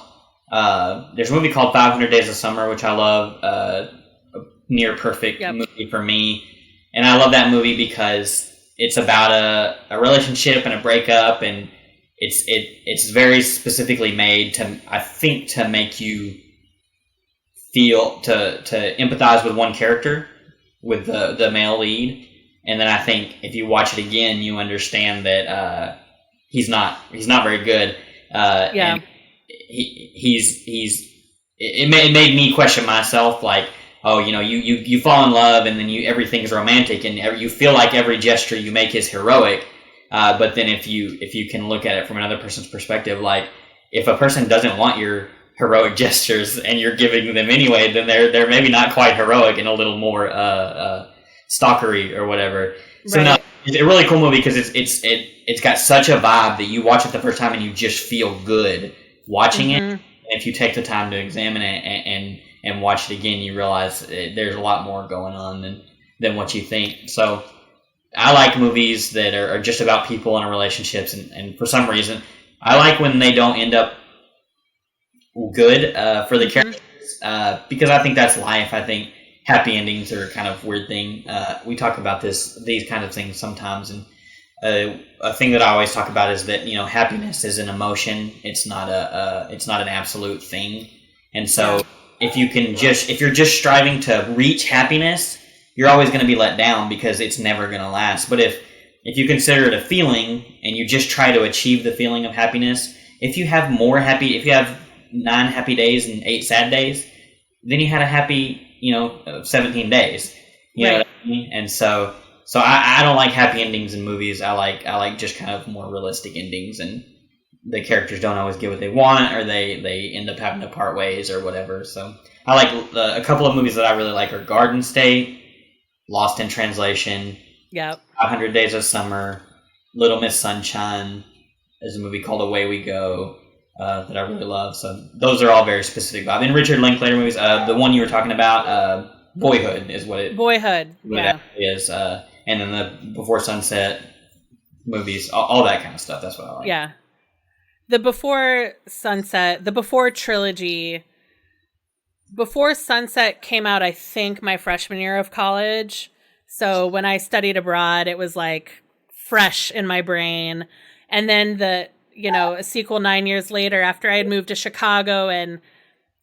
There's a movie called 500 Days of Summer, which I love. A near perfect movie for me, and I love that movie because it's about a relationship and a breakup, and it's very specifically made to make you feel to empathize with one character, with the male lead, and then I think if you watch it again, you understand that he's not very good. And it made me question myself, like, oh, you fall in love and then everything's romantic and you feel like every gesture you make is heroic. But then if you can look at it from another person's perspective, like if a person doesn't want your heroic gestures and you're giving them anyway, then they're maybe not quite heroic and a little more stalkery or whatever. So right. No, it's a really cool movie because it's got such a vibe that you watch it the first time and you just feel good watching it. And if you take the time to examine it and watch it again, you realize there's a lot more going on than what you think. So I like movies that are just about people and relationships, and for some reason, I like when they don't end up good for the characters, because I think that's life. I think happy endings are kind of weird thing. We talk about these kind of things sometimes, and a thing that I always talk about is that happiness is an emotion. It's not an absolute thing, and so. If you're just striving to reach happiness, you're always going to be let down because it's never going to last. But if you consider it a feeling and you just try to achieve the feeling of happiness, if you have 9 happy days and 8 sad days, then you had a happy, 17 days. You know what I mean? And so I don't like happy endings in movies. I like just kind of more realistic endings, and the characters don't always get what they want, or they end up having to part ways or whatever. So I like a couple of movies that I really like are Garden State, Lost in Translation, 500 Days of Summer, Little Miss Sunshine. There's a movie called Away We Go that I really love. So those are all very specific vibe. And Richard Linklater movies, the one you were talking about, Boyhood is what it is. And then the Before Sunset movies, all that kind of stuff. That's what I like. Yeah. The Before Sunset, the Before trilogy, Before Sunset came out, I think, my freshman year of college. So when I studied abroad, it was like fresh in my brain. And then a sequel 9 years later after I had moved to Chicago, and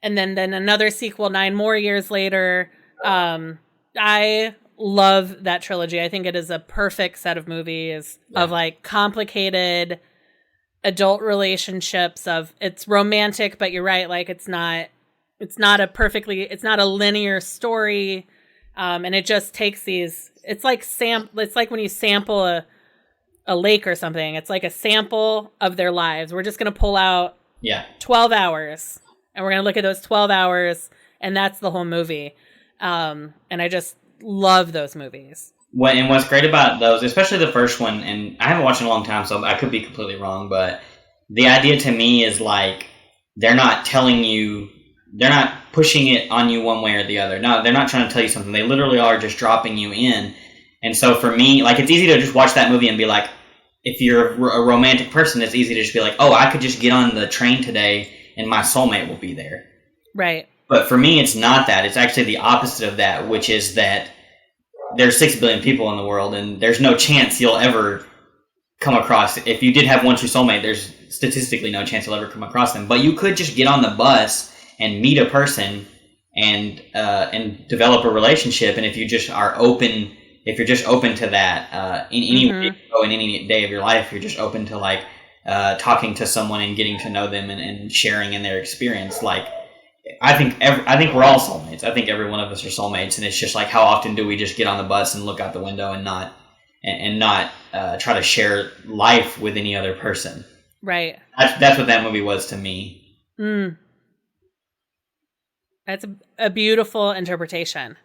then another sequel 9 more years later. I love that trilogy. I think it is a perfect set of movies of like complicated adult relationships. It's romantic, but you're right, like it's not a linear story. And it just takes these, it's like when you sample a lake or something. It's like a sample of their lives. We're just going to pull out 12 hours and we're going to look at those 12 hours and that's the whole movie. And I just love those movies. And what's great about those, especially the first one, and I haven't watched it in a long time, so I could be completely wrong, but the idea to me is like they're not pushing it on you one way or the other. No, they're not trying to tell you something. They literally are just dropping you in. And so for me, like, it's easy to just watch that movie and be like, if you're a romantic person, it's easy to just be like, oh, I could just get on the train today and my soulmate will be there. Right. But for me, it's not that. It's actually the opposite of that, which is that there's 6 billion people in the world, and there's no chance you'll ever come across. If you did have one true soulmate, there's statistically no chance you'll ever come across them. But you could just get on the bus and meet a person and develop a relationship. And if you just are open, if you're just open to that, in any day of your life, you're just open to like talking to someone and getting to know them and sharing in their experience, like. I think we're all soulmates. I think every one of us are soulmates, and it's just like how often do we just get on the bus and look out the window and not try to share life with any other person? Right. That's what that movie was to me. That's a beautiful interpretation.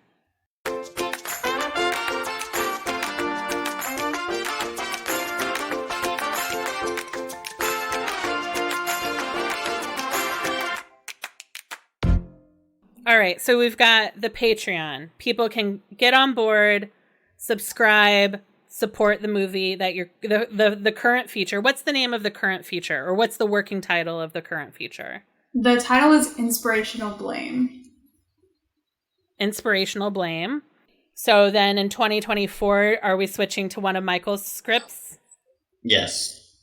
All right, so we've got the Patreon. People can get on board, subscribe, support the movie that you're the current feature. What's the name of the current feature, or what's the working title of the current feature? The title is Inspirational Blame. Inspirational Blame. So then in 2024, are we switching to one of Michael's scripts? Yes.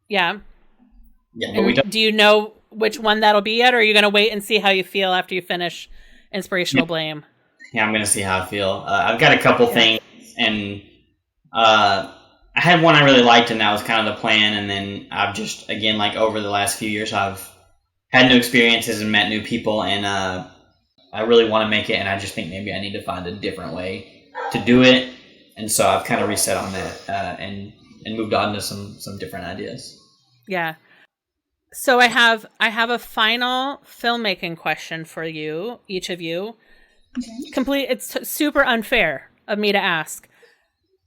Yeah. Yeah, but we don't. Do you know which one that'll be yet, or are you going to wait and see how you feel after you finish Inspirational Blame? Yeah, I'm going to see how I feel. I've got a couple things, and I had one I really liked, and that was kind of the plan, and then I've just, again, like over the last few years, I've had new experiences and met new people, and I really want to make it, and I just think maybe I need to find a different way to do it, and so I've kind of reset on that and moved on to some different ideas. Yeah. So I have a final filmmaking question for you, each of you. Okay. It's super unfair of me to ask.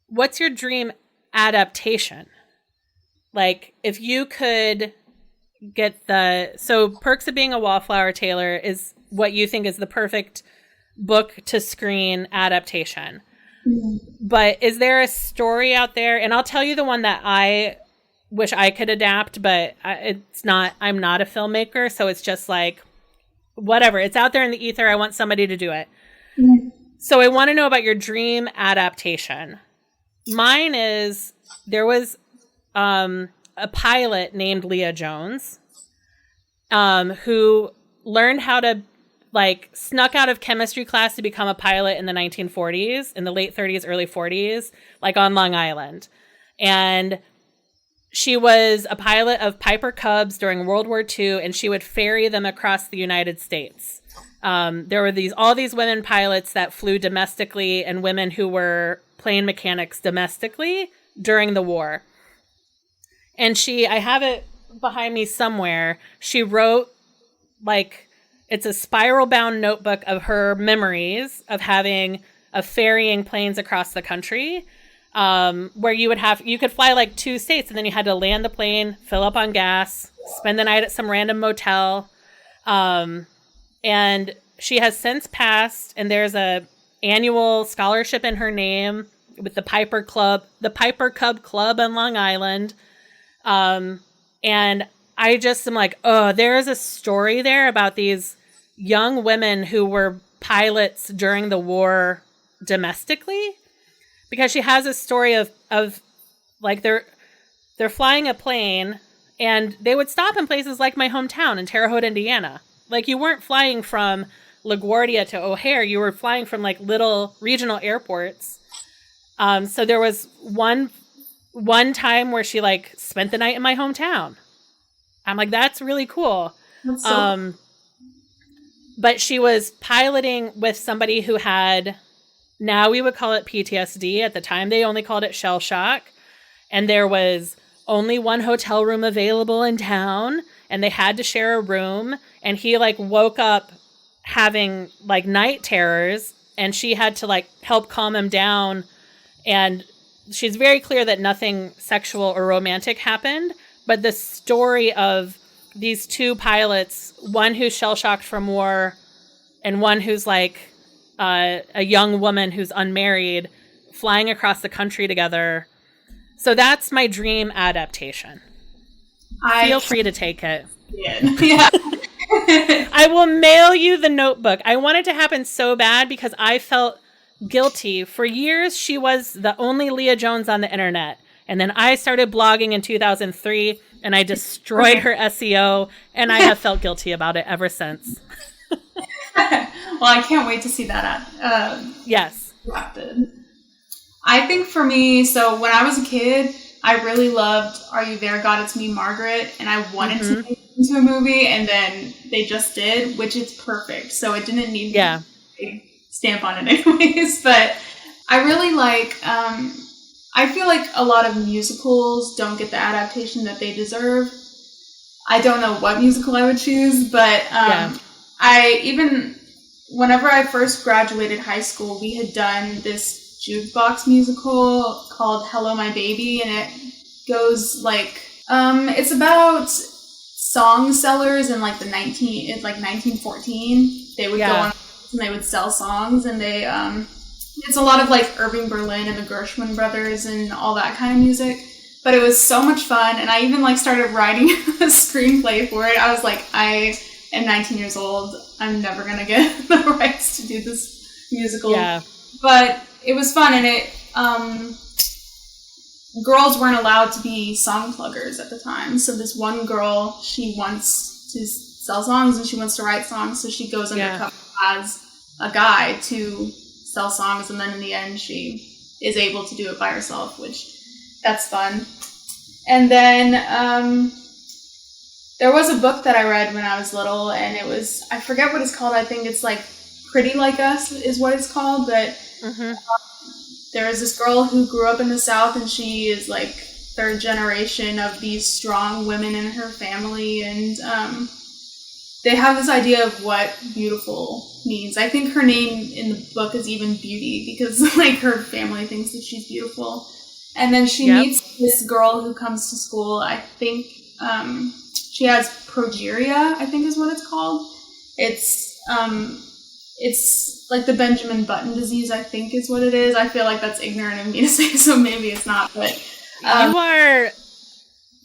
What's your dream adaptation? Like, if you could get so Perks of Being a Wallflower, Taylor, is what you think is the perfect book to screen adaptation. Mm-hmm. But is there a story out there? And I'll tell you the one that I wish I could adapt, but I'm not a filmmaker, so it's just like, whatever. It's out there in the ether. I want somebody to do it. Mm-hmm. So I want to know about your dream adaptation. Mine is, there was a pilot named Leah Jones, who learned how to, snuck out of chemistry class to become a pilot in the 1940s, in the late 30s, early 40s, on Long Island. And she was a pilot of Piper Cubs during World War II, and she would ferry them across the United States. There were all these women pilots that flew domestically, and women who were plane mechanics domestically during the war. And I have it behind me somewhere. She wrote, it's a spiral-bound notebook of her memories of ferrying planes across the country. Where you could fly 2 states, and then you had to land the plane, fill up on gas, spend the night at some random motel. And she has since passed, and there's a annual scholarship in her name with the Piper Cub Club on Long Island. And I just am like, oh, there is a story there about these young women who were pilots during the war domestically. Because she has a story of they're flying a plane, and they would stop in places like my hometown in Terre Haute, Indiana. You weren't flying from LaGuardia to O'Hare. You were flying from little regional airports. So there was one time where she spent the night in my hometown. I'm like, that's really cool. That's so but she was piloting with somebody who had Now we would call it PTSD. At the time, they only called it shell shock. And there was only one hotel room available in town, and they had to share a room. And he like woke up having like night terrors, and she had to like help calm him down. And she's very clear that nothing sexual or romantic happened, but the story of these two pilots, one who's shell-shocked from war and one who's like a young woman who's unmarried, flying across the country together. So that's my dream adaptation. Feel free to take it. Yeah. I will mail you the Notebook. I want it to happen so bad because I felt guilty. For years, she was the only Leah Jones on the internet. And then I started blogging in 2003, and I destroyed her SEO, and I have felt guilty about it ever since. Well, I can't wait to see that yes. adapted. I think for me, so when I was a kid, I really loved Are You There, God? It's Me, Margaret, and I wanted to make it into a movie, and then they just did, which is perfect. So it didn't need a stamp on it anyways, but I really like, I feel like a lot of musicals don't get the adaptation that they deserve. I don't know what musical I would choose, but whenever I first graduated high school, we had done this jukebox musical called Hello, My Baby, and it goes like, it's about song sellers in like 1914. They would go on and they would sell songs, and they, it's a lot of like Irving Berlin and the Gershwin brothers and all that kind of music. But it was so much fun, and I even like started writing a screenplay for it. I was like, I am 19 years old. I'm never gonna get the rights to do this musical. Yeah. But it was fun, and it girls weren't allowed to be song pluggers at the time. So this one girl, she wants to sell songs and she wants to write songs, so she goes undercover as a guy to sell songs, and then in the end she is able to do it by herself, which that's fun. And then there was a book that I read when I was little, and it was, I forget what it's called. I think it's like Pretty Like Us is what it's called, but there is this girl who grew up in the South, and she is like third generation of these strong women in her family, and they have this idea of what beautiful means. I think her name in the book is even Beauty, because like her family thinks that she's beautiful. And then she meets this girl who comes to school. I think she has progeria, I think is what it's called. It's like the Benjamin Button disease, I think is what it is. I feel like that's ignorant of me to say, so maybe it's not. But you are,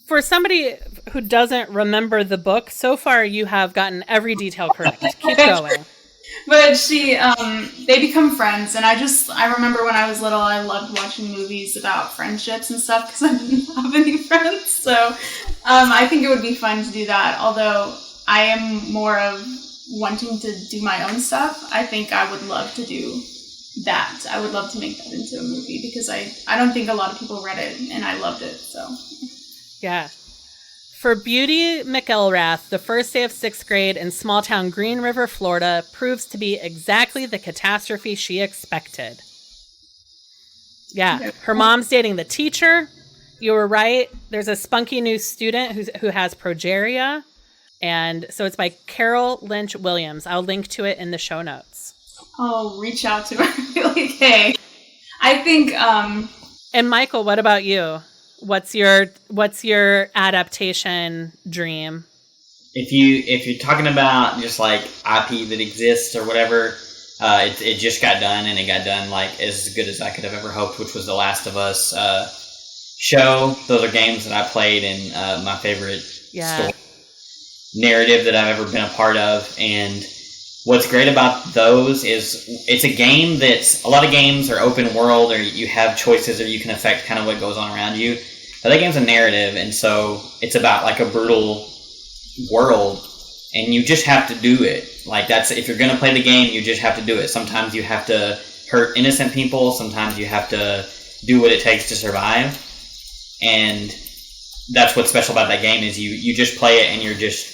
for somebody who doesn't remember the book, so far you have gotten every detail correct. Keep going. But they become friends, and I remember when I was little, I loved watching movies about friendships and stuff because I didn't have any friends. So I think it would be fun to do that. Although I am more of wanting to do my own stuff. I think I would love to do that. I would love to make that into a movie because I don't think a lot of people read it, and I loved it. So yeah. For Beauty McElrath, the first day of 6th grade in small town Green River, Florida, proves to be exactly the catastrophe she expected. Yeah, her mom's dating the teacher. You were right. There's a spunky new student who has progeria. And so it's by Carol Lynch Williams. I'll link to it in the show notes. I'll reach out to her. Okay. I think... And Michael, what about you? What's your adaptation dream? If you're talking about just like IP that exists or whatever, it just got done, and it got done like as good as I could have ever hoped, which was The Last of Us show. Those are games that I played, and my favorite story narrative that I've ever been a part of. And what's great about those is it's a game that's, a lot of games are open world, or you have choices, or you can affect kind of what goes on around you. But that game's a narrative, and so it's about like a brutal world, and you just have to do it. Like that's, if you're going to play the game, you just have to do it. Sometimes you have to hurt innocent people. Sometimes you have to do what it takes to survive. And that's what's special about that game is you just play it, and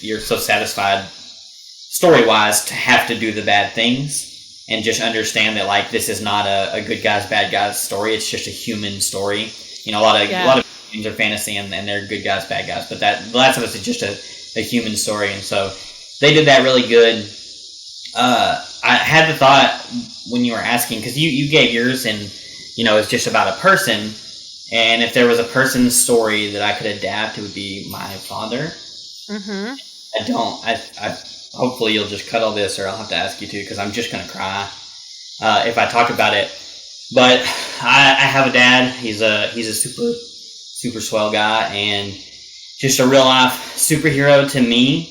you're so satisfied story-wise to have to do the bad things. and just understand that like this is not a good guys bad guys story. It's just a human story. You know, a lot of games are fantasy and they're good guys bad guys, but that The Last of Us is just a human story, and so they did that really good. I had the thought when you were asking, because you gave yours, and you know it's just about a person, and if there was a person's story that I could adapt, it would be my father. Mm-hmm. I hopefully you'll just cut all this, or I'll have to ask you to, because I'm just gonna cry if I talk about it. But I have a dad. He's a super swell guy, and just a real life superhero to me.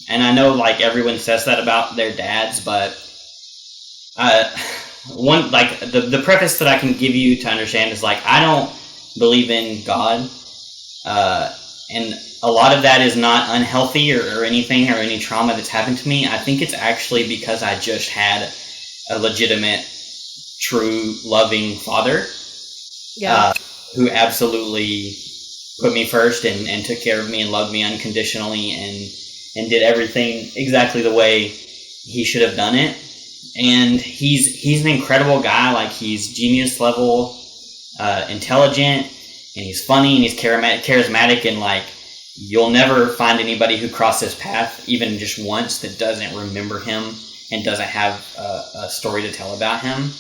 And I know like everyone says that about their dads, but the preface that I can give you to understand is like I don't believe in God, and a lot of that is not unhealthy or anything or any trauma that's happened to me. I think it's actually because I just had a legitimate, true, loving father, who absolutely put me first and took care of me and loved me unconditionally and did everything exactly the way he should have done it. And he's an incredible guy. Like, he's genius level, intelligent, and he's funny, and he's charismatic, and like you'll never find anybody who crossed his path even just once that doesn't remember him and doesn't have a story to tell about him.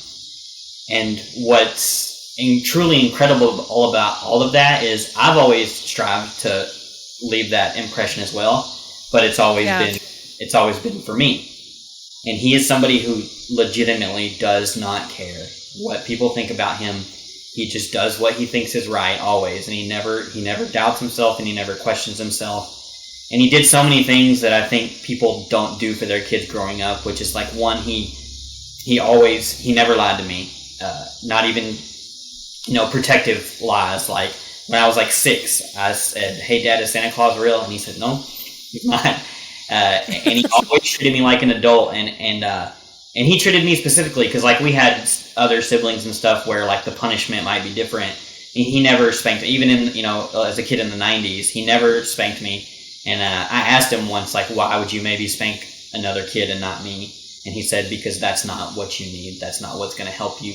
And what's truly incredible about all of that is I've always strived to leave that impression as well, but it's always been for me. And he is somebody who legitimately does not care what people think about him. He just does what he thinks is right always, and he never doubts himself, and he never questions himself. And he did so many things that I think people don't do for their kids growing up, which is like, one, he never lied to me, not even protective lies. Like when I was like 6, I said, "Hey Dad, is Santa Claus real?" And he said, "No, he's not." And he always treated me like an adult, and he treated me specifically because like we had other siblings and stuff where like the punishment might be different. He never spanked me, even in as a kid in the 90s. He never spanked me, and I asked him once like, why would you maybe spank another kid and not me? And he said, because that's not what you need. That's not what's going to help you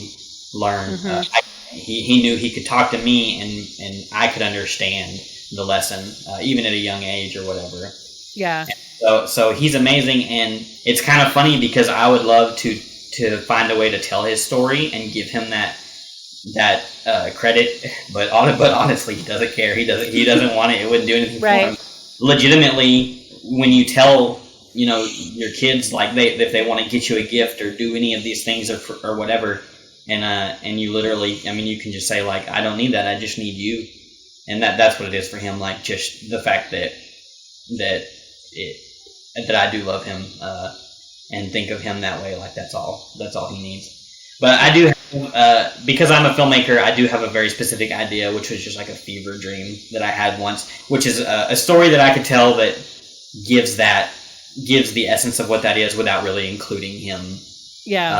learn. Mm-hmm. He knew he could talk to me and I could understand the lesson even at a young age or whatever. Yeah. So he's amazing, and it's kind of funny because I would love to find a way to tell his story and give him that credit, but honestly, he doesn't care. He doesn't want it. It wouldn't do anything for him. Legitimately, when you tell your kids like if they want to get you a gift or do any of these things or whatever, and you literally, you can just say like, I don't need that. I just need you, and that's what it is for him. Like just the fact that I do love him and think of him that way. Like that's all he needs. But I do have, because I'm a filmmaker, I do have a very specific idea, which was just like a fever dream that I had once, which is a story that I could tell that gives the essence of what that is without really including him. Yeah.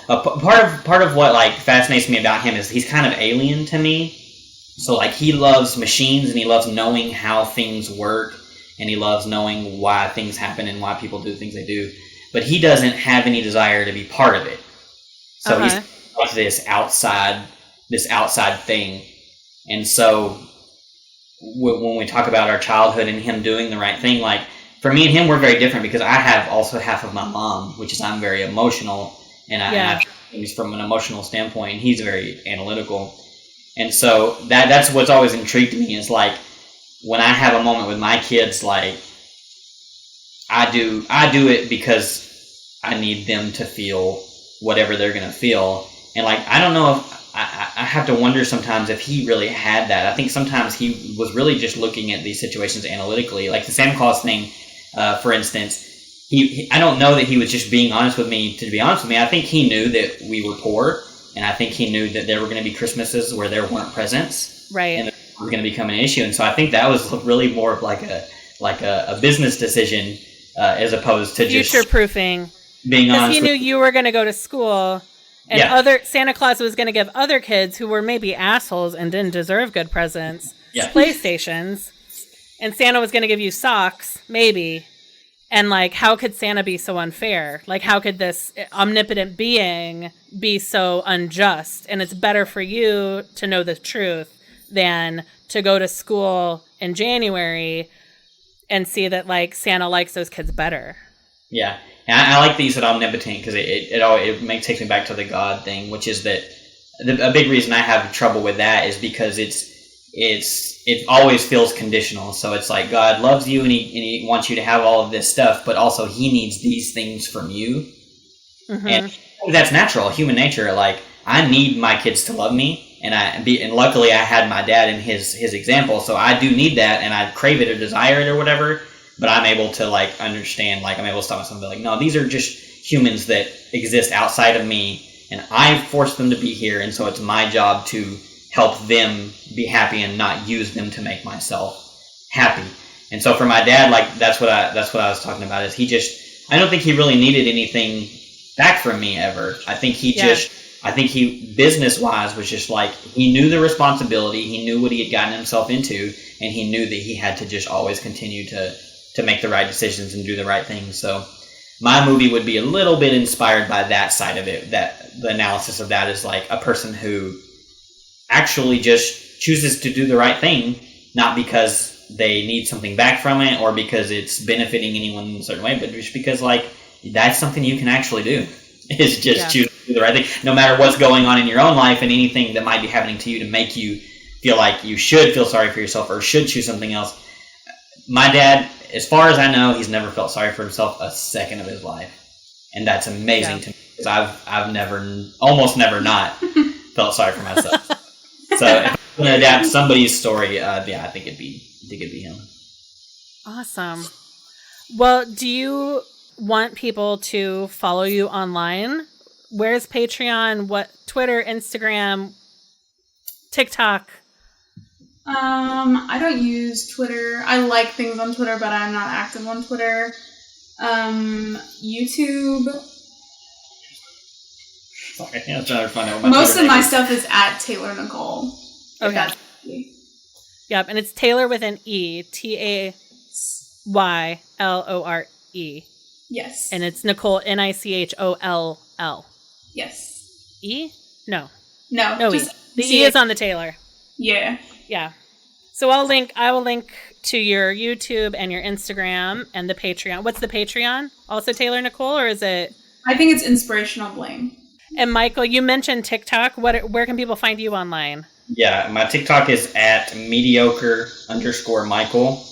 Part of what like fascinates me about him is he's kind of alien to me. So like he loves machines and he loves knowing how things work. And he loves knowing why things happen and why people do things they do. But he doesn't have any desire to be part of it. So he's like this outside thing. And so when we talk about our childhood and him doing the right thing, like for me and him, we're very different because I have also half of my mom, which is I'm very emotional. And I have things from an emotional standpoint. And he's very analytical. And so that's what's always intrigued me is like, when I have a moment with my kids, like I do it because I need them to feel whatever they're gonna feel, and like I don't know if I have to wonder sometimes if he really had that. I think sometimes he was really just looking at these situations analytically, like the Santa Claus thing, for instance. I don't know that he was just being honest with me to be honest with me. I think he knew that we were poor, and I think he knew that there were going to be Christmases where there weren't presents, right? And was going to become an issue, and so I think that was really more of like a business decision as opposed to just future proofing. Being honest, because he knew you were going to go to school, and Santa Claus was going to give other kids who were maybe assholes and didn't deserve good presents PlayStations, and Santa was going to give you socks maybe, And like, how could Santa be so unfair? Like, how could this omnipotent being be so unjust? And it's better for you to know the truth than to go to school in January and see that like Santa likes those kids better. Yeah. And I like that you said omnipotent because it takes me back to the God thing, which is that a big reason I have trouble with that is because it always feels conditional. So it's like God loves you and he wants you to have all of this stuff, but also he needs these things from you. Mm-hmm. And that's natural, human nature. Like, I need my kids to love me, and luckily I had my dad in his example, so I do need that, and I crave it or desire it or whatever. But I'm able to like understand, like I'm able to stop myself and be like, no, these are just humans that exist outside of me, and I've forced them to be here, and so it's my job to help them be happy and not use them to make myself happy. And so for my dad, like that's what I was talking about. Is I don't think he really needed anything back from me ever. I think he business wise was just like, he knew the responsibility, he knew what he had gotten himself into, and he knew that he had to just always continue to make the right decisions and do the right things. So my movie would be a little bit inspired by that side of it. That the analysis of that is like a person who actually just chooses to do the right thing, not because they need something back from it or because it's benefiting anyone in a certain way, but just because like that's something you can actually do, is just choose to do the right thing, no matter what's going on in your own life and anything that might be happening to you to make you feel like you should feel sorry for yourself or should choose something else. My dad, as far as I know, he's never felt sorry for himself a second of his life, and that's amazing to me because I've almost never not felt sorry for myself. So if I'm going to adapt somebody's story, I think it'd be him. Awesome. Well, do you want people to follow you online? Where's Patreon? What, Twitter, Instagram, TikTok? I don't use Twitter. I like things on Twitter, but I'm not active on Twitter. YouTube. Sorry, I'm trying to find out most of my stuff is at Taylor Nicholl. Okay. Yep, and it's Taylor with an E, Taylore. Yes. And it's Nicholl, Nicholl. Yes. E? No. No, E. The E is on the Taylor. Yeah. Yeah. So I will link to your YouTube and your Instagram and the Patreon. What's the Patreon? Also Taylor Nicholl, or is it? I think it's Inspirational Bling. And Michael, you mentioned TikTok. Where can people find you online? Yeah, my TikTok is at mediocre_Michael.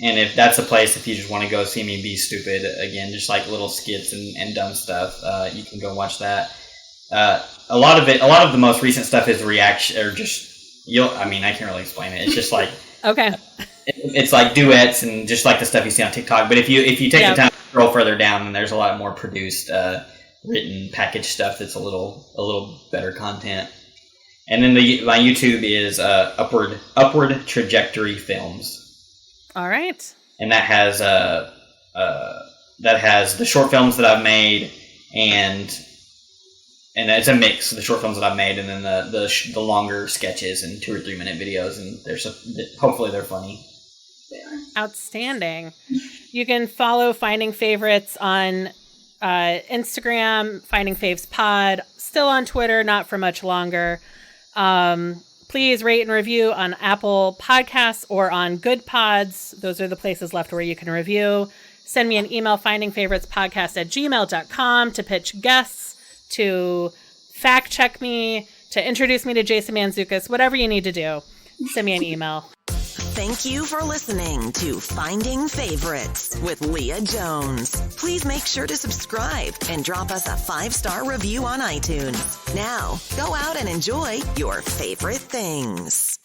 And if that's a place, if you just want to go see me be stupid, again, just like little skits and dumb stuff, you can go watch that. A lot of the most recent stuff is reaction, or just, I can't really explain it. It's just like, okay. It's like duets and just like the stuff you see on TikTok. But if you take the time to scroll further down, then there's a lot more produced, written, packaged stuff that's a little better content. And then my YouTube is Upward Trajectory Films. All right. And that has the short films that I've made, and it's a mix of the short films that I've made, and then the longer sketches and 2 or 3 minute videos, and hopefully they're funny. They are. Outstanding. You can follow Finding Favorites on Instagram, Finding Faves Pod, still on Twitter, not for much longer. Please rate and review on Apple Podcasts or on Good Pods. Those are the places left where you can review. Send me an email, findingfavoritspodcast@gmail.com, to pitch guests, to fact check me, to introduce me to Jason Mantzoukas, whatever you need to do. Send me an email. Thank you for listening to Finding Favorites with Leah Jones. Please make sure to subscribe and drop us a 5-star review on iTunes. Now, go out and enjoy your favorite things.